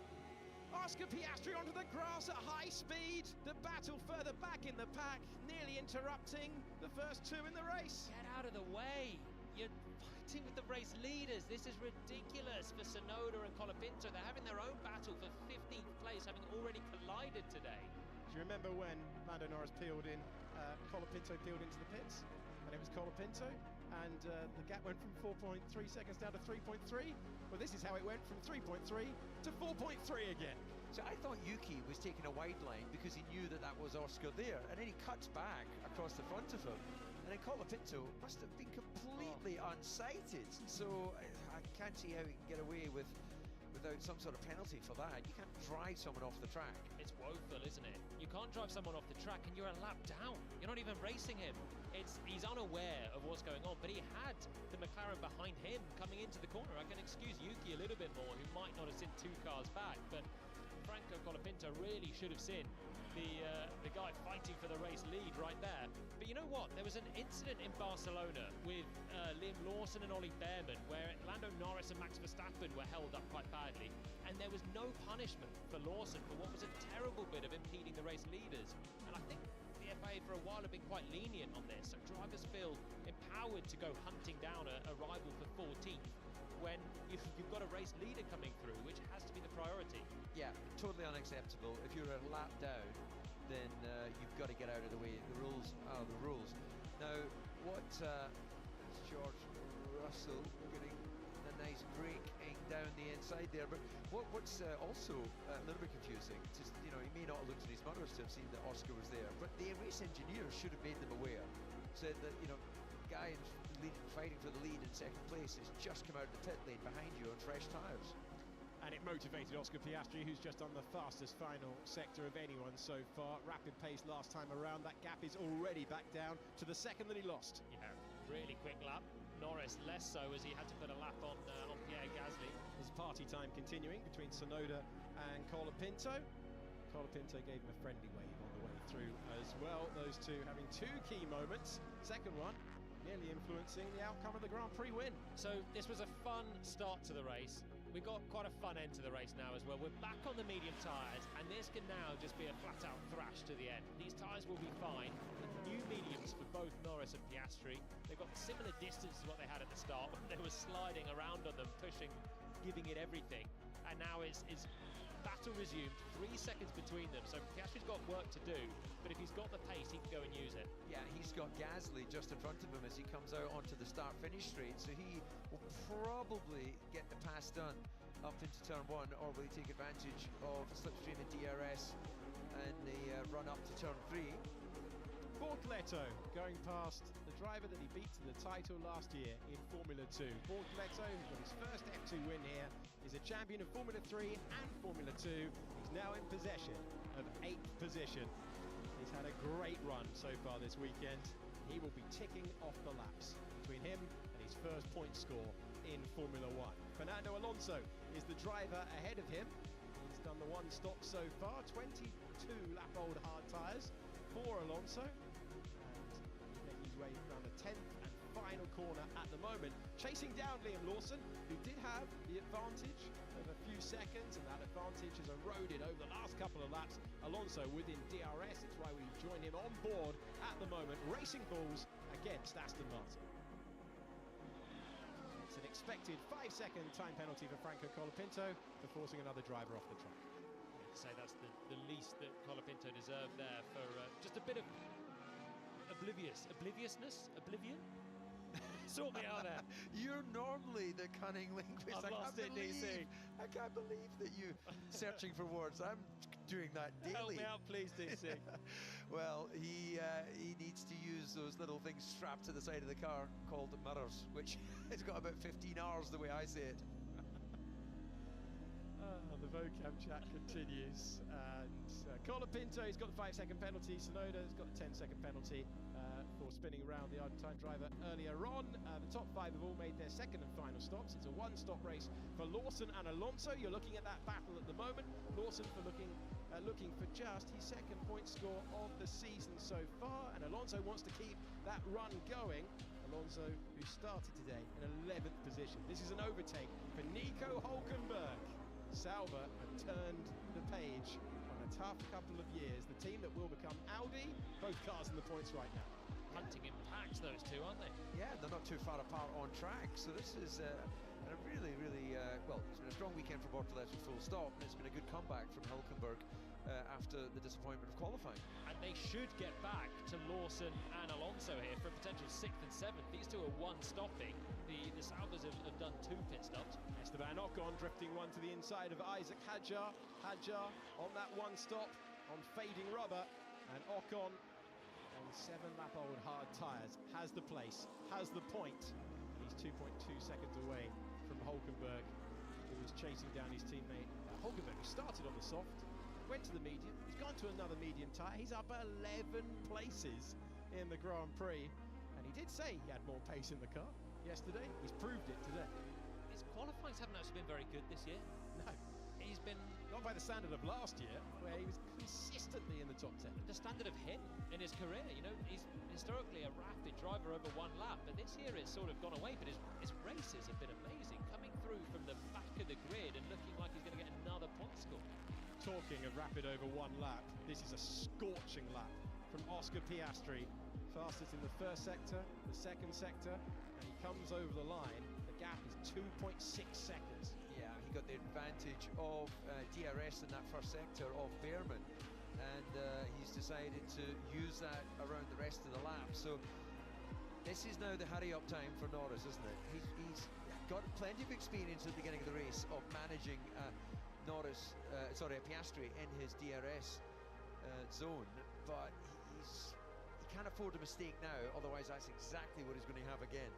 Oscar Piastri onto the grass at high speed. The battle further back in the pack, nearly interrupting the first two in the race. Get out of the way. You're fighting with the race leaders. This is ridiculous for Sonoda and Colapinto. They're having their own battle for 15th place, having already collided today. Do you remember when Lando Norris peeled in, Colapinto peeled into the pits? And it was Colapinto, and the gap went from 4.3 seconds down to 3.3. Well, this is how it went from 3.3 to 4.3 again. So I thought Yuki was taking a wide line because he knew that was Oscar there, and then he cuts back across the front of him. And then Colapinto must have been completely unsighted. So I can't see how he can get away without some sort of penalty for that. You can't drive someone off the track. It's woeful, isn't it? You can't drive someone off the track and you're a lap down. You're not even racing him. He's unaware of what's going on, but he had the McLaren behind him coming into the corner. I can excuse Yuki a little bit more, who might not have seen 2 cars back, but Franco Colapinto really should have seen the guy fighting for the race lead right there. But you know what? There was an incident in Barcelona with Liam Lawson and Ollie Behrman where Lando Norris and Max Verstappen were held up quite badly, and there was no punishment for Lawson for what was a terrible bit of impeding the race leaders. And I think the FIA for a while have been quite lenient on this, so drivers feel empowered to go hunting down a rival for 14th when you've got a race leader coming through, which has to be the priority. Yeah, totally unacceptable. If you're a lap down, then you've got to get out of the way. The rules are the rules. Now, what George Russell getting a nice break down the inside there, but what's also a little bit confusing, just, you know, he may not have looked at his monitor to have seen that Oscar was there, but the race engineer should have made them aware, said that, you know, guy fighting for the lead in second place has just come out of the pit lane behind you on fresh tyres. And it motivated Oscar Piastri, who's just on the fastest final sector of anyone so far. Rapid pace last time around. That gap is already back down to the second that he lost. Yeah, really quick lap. Norris less so, as he had to put a lap on Pierre Gasly. There's party time continuing between Sonoda and Colapinto. Colapinto gave him a friendly wave on the way through as well. Those two having 2 key moments. Second one nearly influencing the outcome of the Grand Prix win. So this was a fun start to the race. We've got quite a fun end to the race now as well. We're back on the medium tyres, and this can now just be a flat-out thrash to the end. These tyres will be fine. The new mediums for both Norris and Piastri. They've got similar distance to what they had at the start when they were sliding around on them, pushing, giving it everything. And now it's battle resumed, 3 seconds between them. So Piastri's got work to do, but if he's got the pace, he can go and use it. Yeah, he's got Gasly just in front of him as he comes out onto the start-finish straight, so he will probably get the pass done up into turn 1, or will he take advantage of slipstream and DRS and the run up to turn 3. Bortoleto going past the driver that he beat to the title last year in Formula 2. Bortoleto, who's got his first F2 win here, is a champion of Formula 3 and Formula 2. He's now in possession of 8th position. He's had a great run so far this weekend. He will be ticking off the laps between him and his first point score in Formula 1. Fernando Alonso is the driver ahead of him. He's done the 1 stop so far, 22-lap-old hard tyres for Alonso. And making his way around the 10th and final corner at the moment, chasing down Liam Lawson, who did have the advantage of a few seconds, and that advantage has eroded over the last couple of laps. Alonso within DRS, it's why we join him on board at the moment, racing bulls against Aston Martin. It's an expected 5-second time penalty for Franco Colapinto for forcing another driver off the track. I'd say that's the least that Colapinto deserved there for just a bit of oblivion? Sort me out there. You're normally the cunning linguist. I've lost it, DC. I can't believe that you searching for words. I'm doing that daily. Help me out, please, DC. Well, he needs to use those little things strapped to the side of the car called mirrors, which has got about 15 R's the way I say it. The vocab chat continues, and Colapinto, he's got the 5-second penalty. Sonoda's got the 10-second penalty for spinning around the Argentine driver earlier on. The top 5 have all made their second and final stops. It's a one-stop race for Lawson and Alonso. You're looking at that battle at the moment. Lawson for looking for just his second point score of the season so far, and Alonso wants to keep that run going. Alonso, who started today in 11th position. This is an overtake for Nico Hülkenberg. Sauber have turned the page on a tough couple of years. The team that will become Audi, both cars in the points right now. Hunting in packs, those two, aren't they? Yeah, they're not too far apart on track. So this is a really, well, it's been a strong weekend for Bortoletti, full stop, and it's been a good comeback from Hülkenberg after the disappointment of qualifying. And they should get back to Lawson and Alonso here for a potential 6th and 7th. These two are one-stopping. The Saubers have done 2 pit stops. Esteban Ocon drifting one to the inside of Isaac Hadjar. Hadjar on that one stop on fading rubber, and Ocon on 7-lap-old hard tyres has the place, has the point. He's 2.2 seconds away from Hülkenberg, who is chasing down his teammate. Hülkenberg, who started on the soft, went to the medium, he's gone to another medium tyre. He's up 11 places in the Grand Prix, and he did say he had more pace in the car yesterday. He's proved it today. His qualifyings haven't actually been very good this year. No. He's been... Not by the standard of last year, where he was consistently in the top 10. The standard of him in his career, you know, he's historically a rapid driver over 1 lap, but this year it's sort of gone away, but his races have been amazing, coming through from the back of the grid and looking like he's going to get another point score. Talking of rapid over 1 lap, this is a scorching lap from Oscar Piastri. Fastest in the first sector, the second sector, and he comes over the line. The gap is 2.6 seconds. Yeah, he got the advantage of DRS in that first sector of Behrman, and he's decided to use that around the rest of the lap. So this is now the hurry-up time for Norris, isn't it? He's got plenty of experience at the beginning of the race of managing Piastri in his DRS zone, but he can't afford a mistake now, otherwise that's exactly what he's going to have again.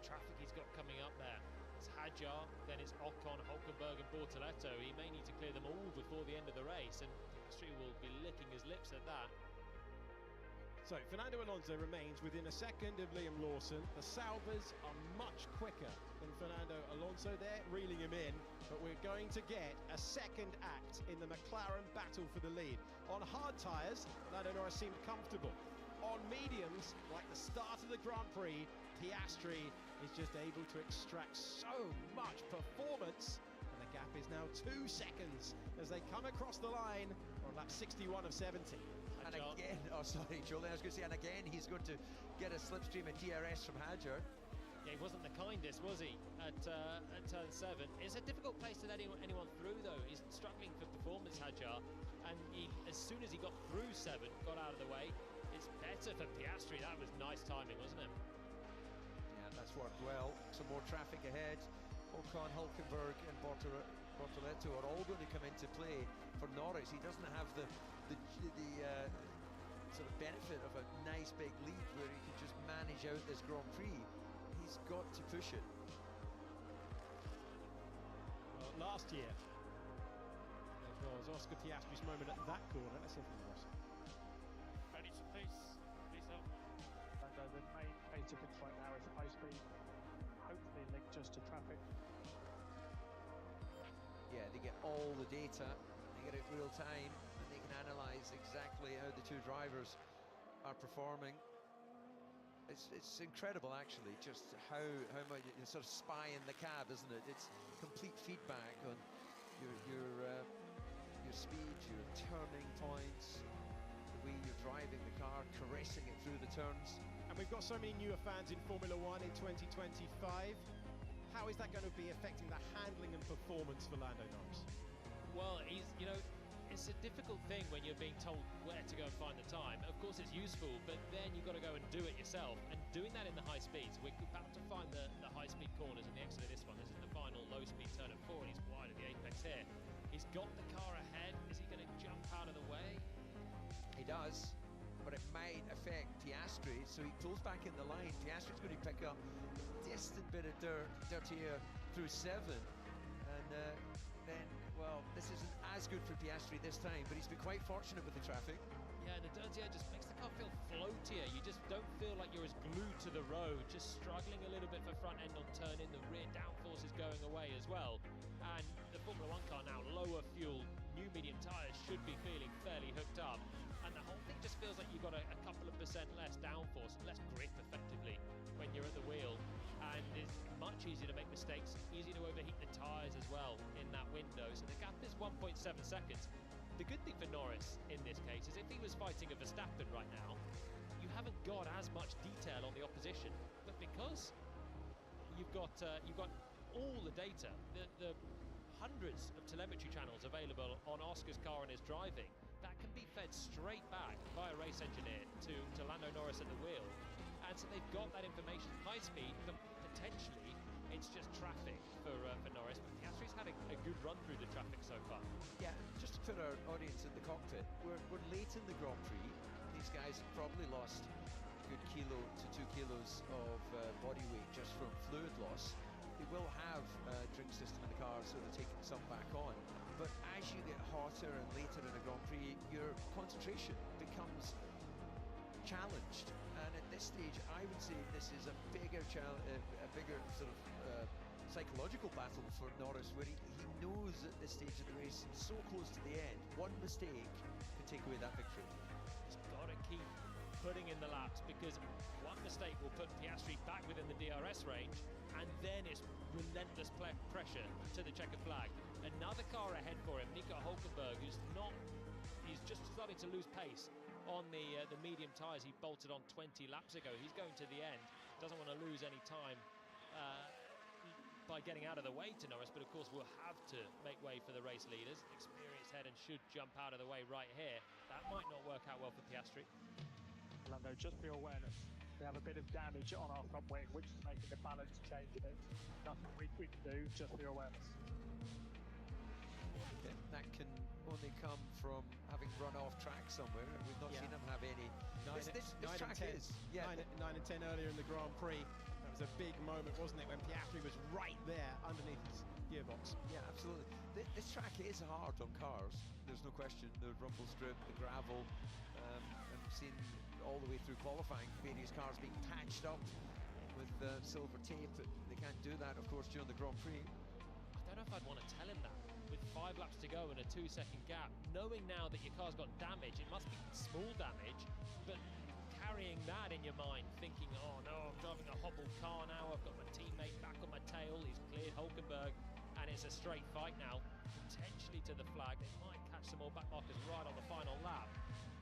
The traffic he's got coming up there. It's Hadjar, then it's Ocon, Hülkenberg and Bortoletti. He may need to clear them all before the end of the race, and Piastri will be licking his lips at that. So Fernando Alonso remains within a second of Liam Lawson. The Saubers are much quicker than Fernando Alonso. They're reeling him in, but we're going to get a second act in the McLaren battle for the lead. On hard tyres, Lando Norris seemed comfortable. On mediums, like the start of the Grand Prix, Piastri is just able to extract so much performance, and the gap is now 2 seconds as they come across the line on lap 61 of 70. And again, oh sorry Julian, I was going to say, and again he's going to get a slipstream of DRS from Hadjar. Yeah, he wasn't the kindest, was he, at turn 7. It's a difficult place to let anyone through, though. He's struggling for performance, Hadjar, and as soon as he got through 7, got out of the way. It's better for Piastri. That was nice timing, wasn't it? Yeah, that's worked well. Some more traffic ahead. Ocon, Hülkenberg and Bortoletti are all going to come into play for Norris. He doesn't have the sort of benefit of a nice big lead where he can just manage out this Grand Prix. He's got to push it. Well, last year it was Oscar Piastri's moment at that corner. Let's hear from Ross. Ready to please help. The main pace difference right now is high speed, hopefully linked just to traffic. Yeah, they get all the data, they get it real time, and they can analyse exactly how the two drivers are performing. It's incredible, actually, just how much you sort of spy in the cab, isn't it? It's complete feedback on your speed, your turning points, the way you're driving the car, caressing it through the turns. And we've got so many newer fans in Formula One in 2025. How is that going to be affecting the handling and performance for Lando Norris? Well, it's a difficult thing when you're being told where to go and find the time. Of course, it's useful, but then you've got to go and do it yourself. And doing that in the high speeds, we're about to find the high-speed corners in the exit of this one. This is the final low-speed turn at 4, and he's wide at the apex here. He's got the car ahead. Is he going to jump out of the way? He does, but it might affect Piastri, so he pulls back in the line. Piastri's going to pick up a distant bit of dirty air through 7, and then, well, this is an as good for Piastri this time, but he's been quite fortunate with the traffic. Yeah, and the dirty air just makes the car feel floatier. You just don't feel like you're as glued to the road, just struggling a little bit for front end on turn in. The rear downforce is going away as well. And the Formula 1 car now, lower fuel, new medium tyres, should be feeling fairly hooked up. And the whole thing just feels like you've got a couple of percent less downforce, less grip effectively when you're at the wheel. And it's much easier to make mistakes, easier to overheat the tyres as well in that window. So the gap is 1.7 seconds. The good thing for Norris in this case is if he was fighting a Verstappen right now, you haven't got as much detail on the opposition, but because you've got all the data, the hundreds of telemetry channels available on Oscar's car and his driving, that can be fed straight back by a race engineer to Lando Norris at the wheel, and so they've got that information high speed, but potentially it's just traffic for Norris. But Piastri's had a good run through the traffic so far. Yeah, just to put our audience in the cockpit, we're late in the Grand Prix. These guys have probably lost a good kilo to 2 kilos of body weight just from fluid loss. They will have a drink system in the car, so they're taking some back on. But as you get hotter and later in a Grand Prix, your concentration becomes challenged. And at this stage, I would say this is a bigger sort of psychological battle for Norris, where he knows at this stage of the race, so close to the end, one mistake can take away that victory. He's got to keep putting in the laps, because one mistake will put Piastri back within the DRS range, and then it's relentless pressure to the checkered flag. Another car ahead for him, Nico Hülkenberg, he's just starting to lose pace on the medium tyres he bolted on 20 laps ago. He's going to the end, doesn't want to lose any time by getting out of the way to Norris, but of course will have to make way for the race leaders. Experienced head and should jump out of the way right here. That might not work out well for Piastri. Lando, just for your awareness, we have a bit of damage on our front wing, which is making the balance change a bit. Nothing we can do, just for your awareness. Okay, that can only come from having run off track somewhere, and we've not seen him have any. This track is 9 and 10 earlier in the Grand Prix. That was a big moment, wasn't it, when Piastri was right there underneath his gearbox. Yeah, absolutely. This track is hard on cars, there's no question. The rumble strip, the gravel, and we've seen all the way through qualifying various cars being patched up with silver tape. They can't do that, of course, during the Grand Prix. I don't know if I'd want to tell him that. With 5 laps to go and a 2-second gap, knowing now that your car's got damage, it must be small damage, but carrying that in your mind, thinking, oh no, I'm driving a hobbled car now, I've got my teammate back on my tail, he's cleared Hülkenberg, and it's a straight fight now, potentially to the flag. They might catch some more back markers right on the final lap,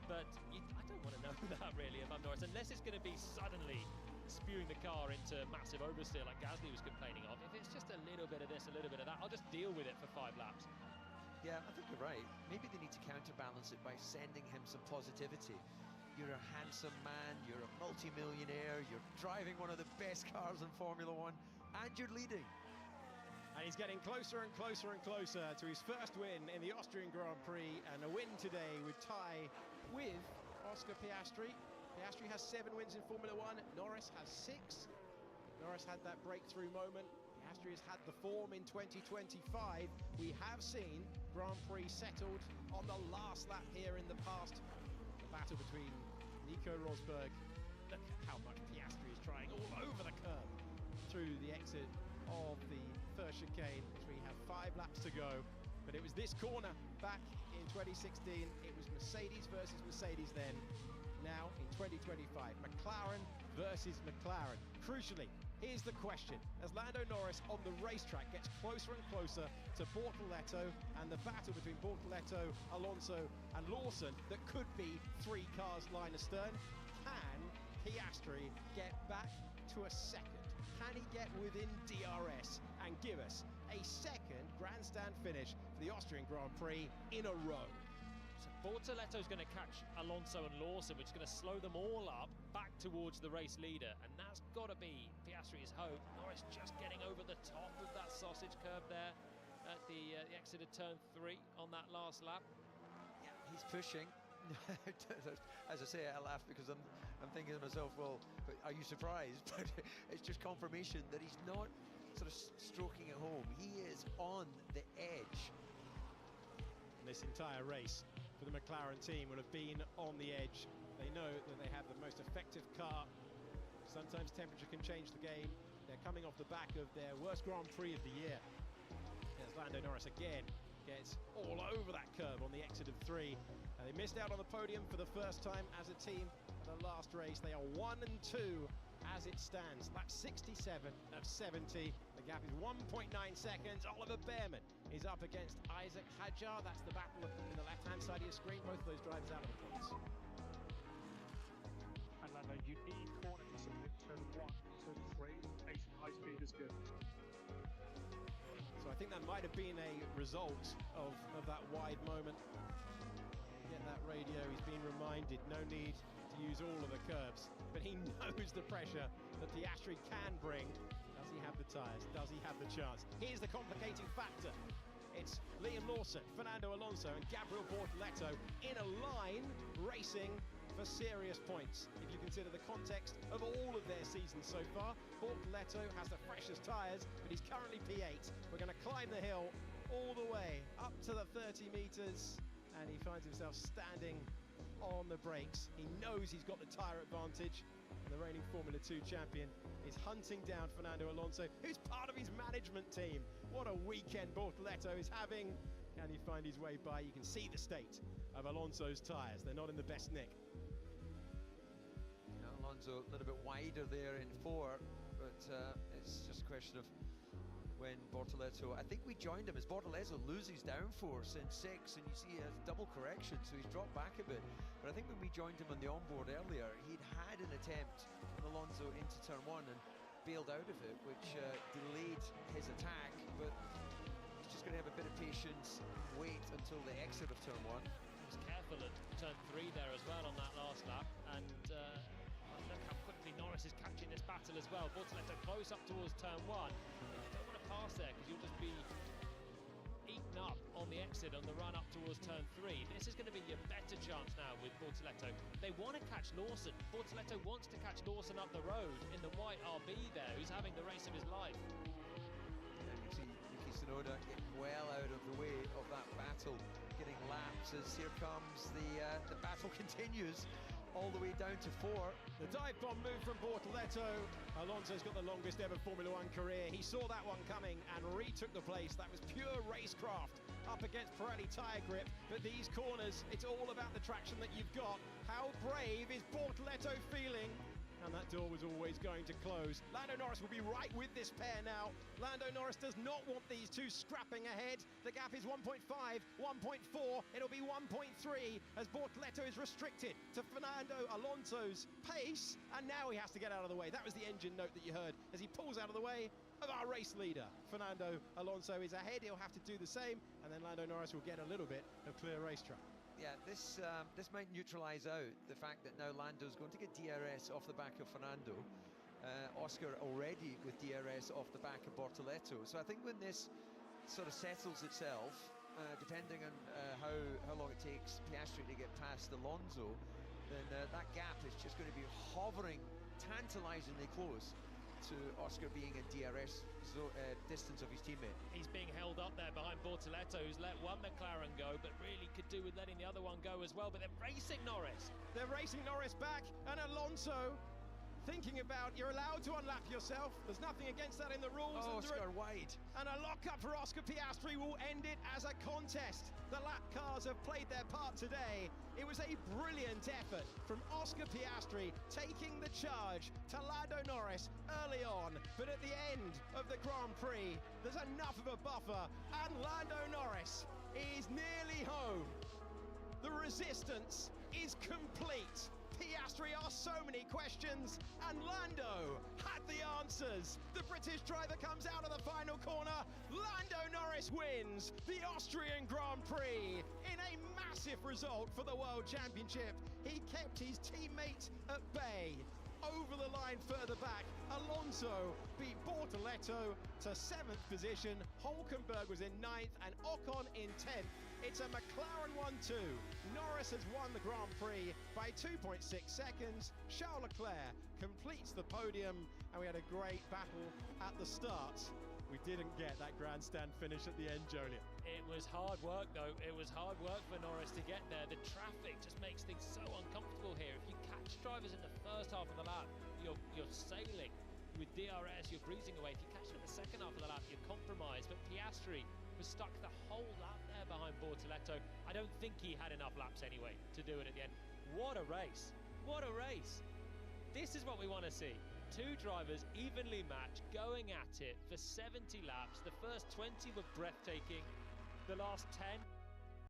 but I don't want to know that really if I'm Norris, unless it's going to be suddenly spewing the car into massive oversteer like Gasly was complaining of. If it's just a little bit of this, a little bit of that, I'll just deal with it for 5 laps. Yeah, I think you're right. Maybe they need to counterbalance it by sending him some positivity. You're a handsome man, you're a multi-millionaire, you're driving one of the best cars in Formula 1, and you're leading. And he's getting closer and closer and closer to his first win in the Austrian Grand Prix, and a win today would tie with Oscar Piastri. Piastri has 7 wins in Formula 1, Norris has 6. Norris had that breakthrough moment. Piastri has had the form in 2025. We have seen Grand Prix settled on the last lap here in the past. The battle between Nico Rosberg. Look how much Piastri is trying all over the curb through the exit of the first chicane, as we have 5 laps to go. But it was this corner back in 2016. It was Mercedes versus Mercedes then. Now in 2025, McLaren versus McLaren. Crucially, here's the question. As Lando Norris on the racetrack gets closer and closer to Bortoleto, and the battle between Bortoleto, Alonso and Lawson that could be 3 cars line astern, can Piastri get back to a second? Can he get within DRS and give us a second grandstand finish for the Austrian Grand Prix in a row? Bortoletto's going to catch Alonso and Lawson, which is going to slow them all up back towards the race leader, and that's got to be Piastri's hope. Norris just getting over the top of that sausage curve there at the exit of turn 3 on that last lap. Yeah, he's pushing. As I say, I laugh because I'm thinking to myself, well, are you surprised? But it's just confirmation that he's not sort of stroking it home. He is on the edge. And this entire race for the McLaren team will have been on the edge. They know that they have the most effective car. Sometimes temperature can change the game. They're coming off the back of their worst Grand Prix of the year. As Lando Norris again gets all over that curve on the exit of 3. They missed out on the podium for the first time as a team at the last race. They are 1 and 2 as it stands. Lap 67 of 70. The gap is 1.9 seconds. Oliver Behrman is up against Isaac Hadjar. That's the battle in the left-hand side of your screen. Both of those drivers out of the points. And Lando, you need corner discipline. Turn 1, turn 3. Pace and high speed is good. So I think that might have been a result of that wide moment. Get that radio, he's been reminded, no need to use all of the curbs, but he knows the pressure that Piastri can bring. Does he have the tyres? Does he have the chance? Here's the complicating factor. It's Liam Lawson, Fernando Alonso and Gabriel Bortoleto in a line racing for serious points. If you consider the context of all of their seasons so far, Bortoleto has the freshest tyres, but he's currently P8. We're going to climb the hill all the way up to the 30 metres, and he finds himself standing on the brakes. He knows he's got the tyre advantage, and the reigning Formula 2 champion is hunting down Fernando Alonso, who's part of his management team. What a weekend Bortoleto is having. Can he find his way by? You can see the state of Alonso's tyres. They're not in the best nick. Alonso a little bit wider there in 4, but it's just a question of when Bortoleto, I think we joined him as Bortoleto loses downforce in 6, and you see he has double correction, so he's dropped back a bit. But I think when we joined him on the onboard earlier, he'd had an attempt on Alonso into turn 1 and bailed out of it, which delayed his attack. But he's just going to have a bit of patience, wait until the exit of turn 1. He was careful at turn 3 there as well on that last lap, and look how quickly Norris is catching this battle as well. Bortoleto close up towards turn 1. You don't want to pass there because you'll just be eaten up on the exit on the run up towards turn 3. This is going to be your better chance now with Bortoleto. They want to catch Lawson. Bortoleto wants to catch Lawson up the road in the white RB there, who's having the race of his life. And you see Yuki Tsunoda getting well out of the way of that battle, getting laps as here comes the battle continues all the way down to 4. The dive bomb move from Bortoleto. Alonso's got the longest ever Formula 1 career. He saw that one coming and retook the place. That was pure racecraft up against Pirelli tyre grip. But these corners, it's all about the traction that you've got. How brave is Bortoleto feeling? And that door was always going to close. Lando Norris will be right with this pair now. Lando Norris does not want these two scrapping ahead. The gap is 1.5, 1.4, it'll be 1.3 as Bortoleto is restricted to Fernando Alonso's pace, and now he has to get out of the way. That was the engine note that you heard as he pulls out of the way of our race leader. Fernando Alonso is ahead, he'll have to do the same, and then Lando Norris will get a little bit of clear racetrack. Yeah, this might neutralise out the fact that now Lando's going to get DRS off the back of Fernando. Oscar already with DRS off the back of Bortoleto. So I think when this sort of settles itself, depending on how long it takes Piastri to get past Alonso, then that gap is just going to be hovering tantalisingly close to Oscar being a DRS distance of his teammate. He's being held up there behind Bortoleto, who's let one McLaren go, but really could do with letting the other one go as well. But they're racing Norris. They're racing Norris back, and Alonso thinking about, you're allowed to unlap yourself. There's nothing against that in the rules. Oh, Oscar wide. And a lock-up for Oscar Piastri will end it as a contest. The lap cars have played their part today. It was a brilliant effort from Oscar Piastri taking the charge to Lando Norris early on. But at the end of the Grand Prix, there's enough of a buffer, and Lando Norris is nearly home. The resistance is complete. Piastri asked so many questions, and Lando had the answers. The British driver comes out of the final corner. Lando Norris wins the Austrian Grand Prix in a massive result for the World Championship. He kept his teammates at bay. Over the line further back, Alonso beat Bortoleto to 7th position. Hülkenberg was in 9th and Ocon in 10th. It's a McLaren 1-2. Norris has won the Grand Prix by 2.6 seconds. Charles Leclerc completes the podium, and we had a great battle at the start. We didn't get that grandstand finish at the end, Jolien. It was hard work, though. It was hard work for Norris to get there. The traffic just makes things so uncomfortable here. If you catch drivers in the first half of the lap, you're sailing. With DRS, you're breezing away. If you catch them in the second half of the lap, you're compromised. But Piastri was stuck the whole lap there behind Bortoleto. I don't think he had enough laps anyway to do it at the end. What a race. What a race. This is what we want to see. Two drivers evenly matched, going at it for 70 laps. The first 20 were breathtaking. The last 10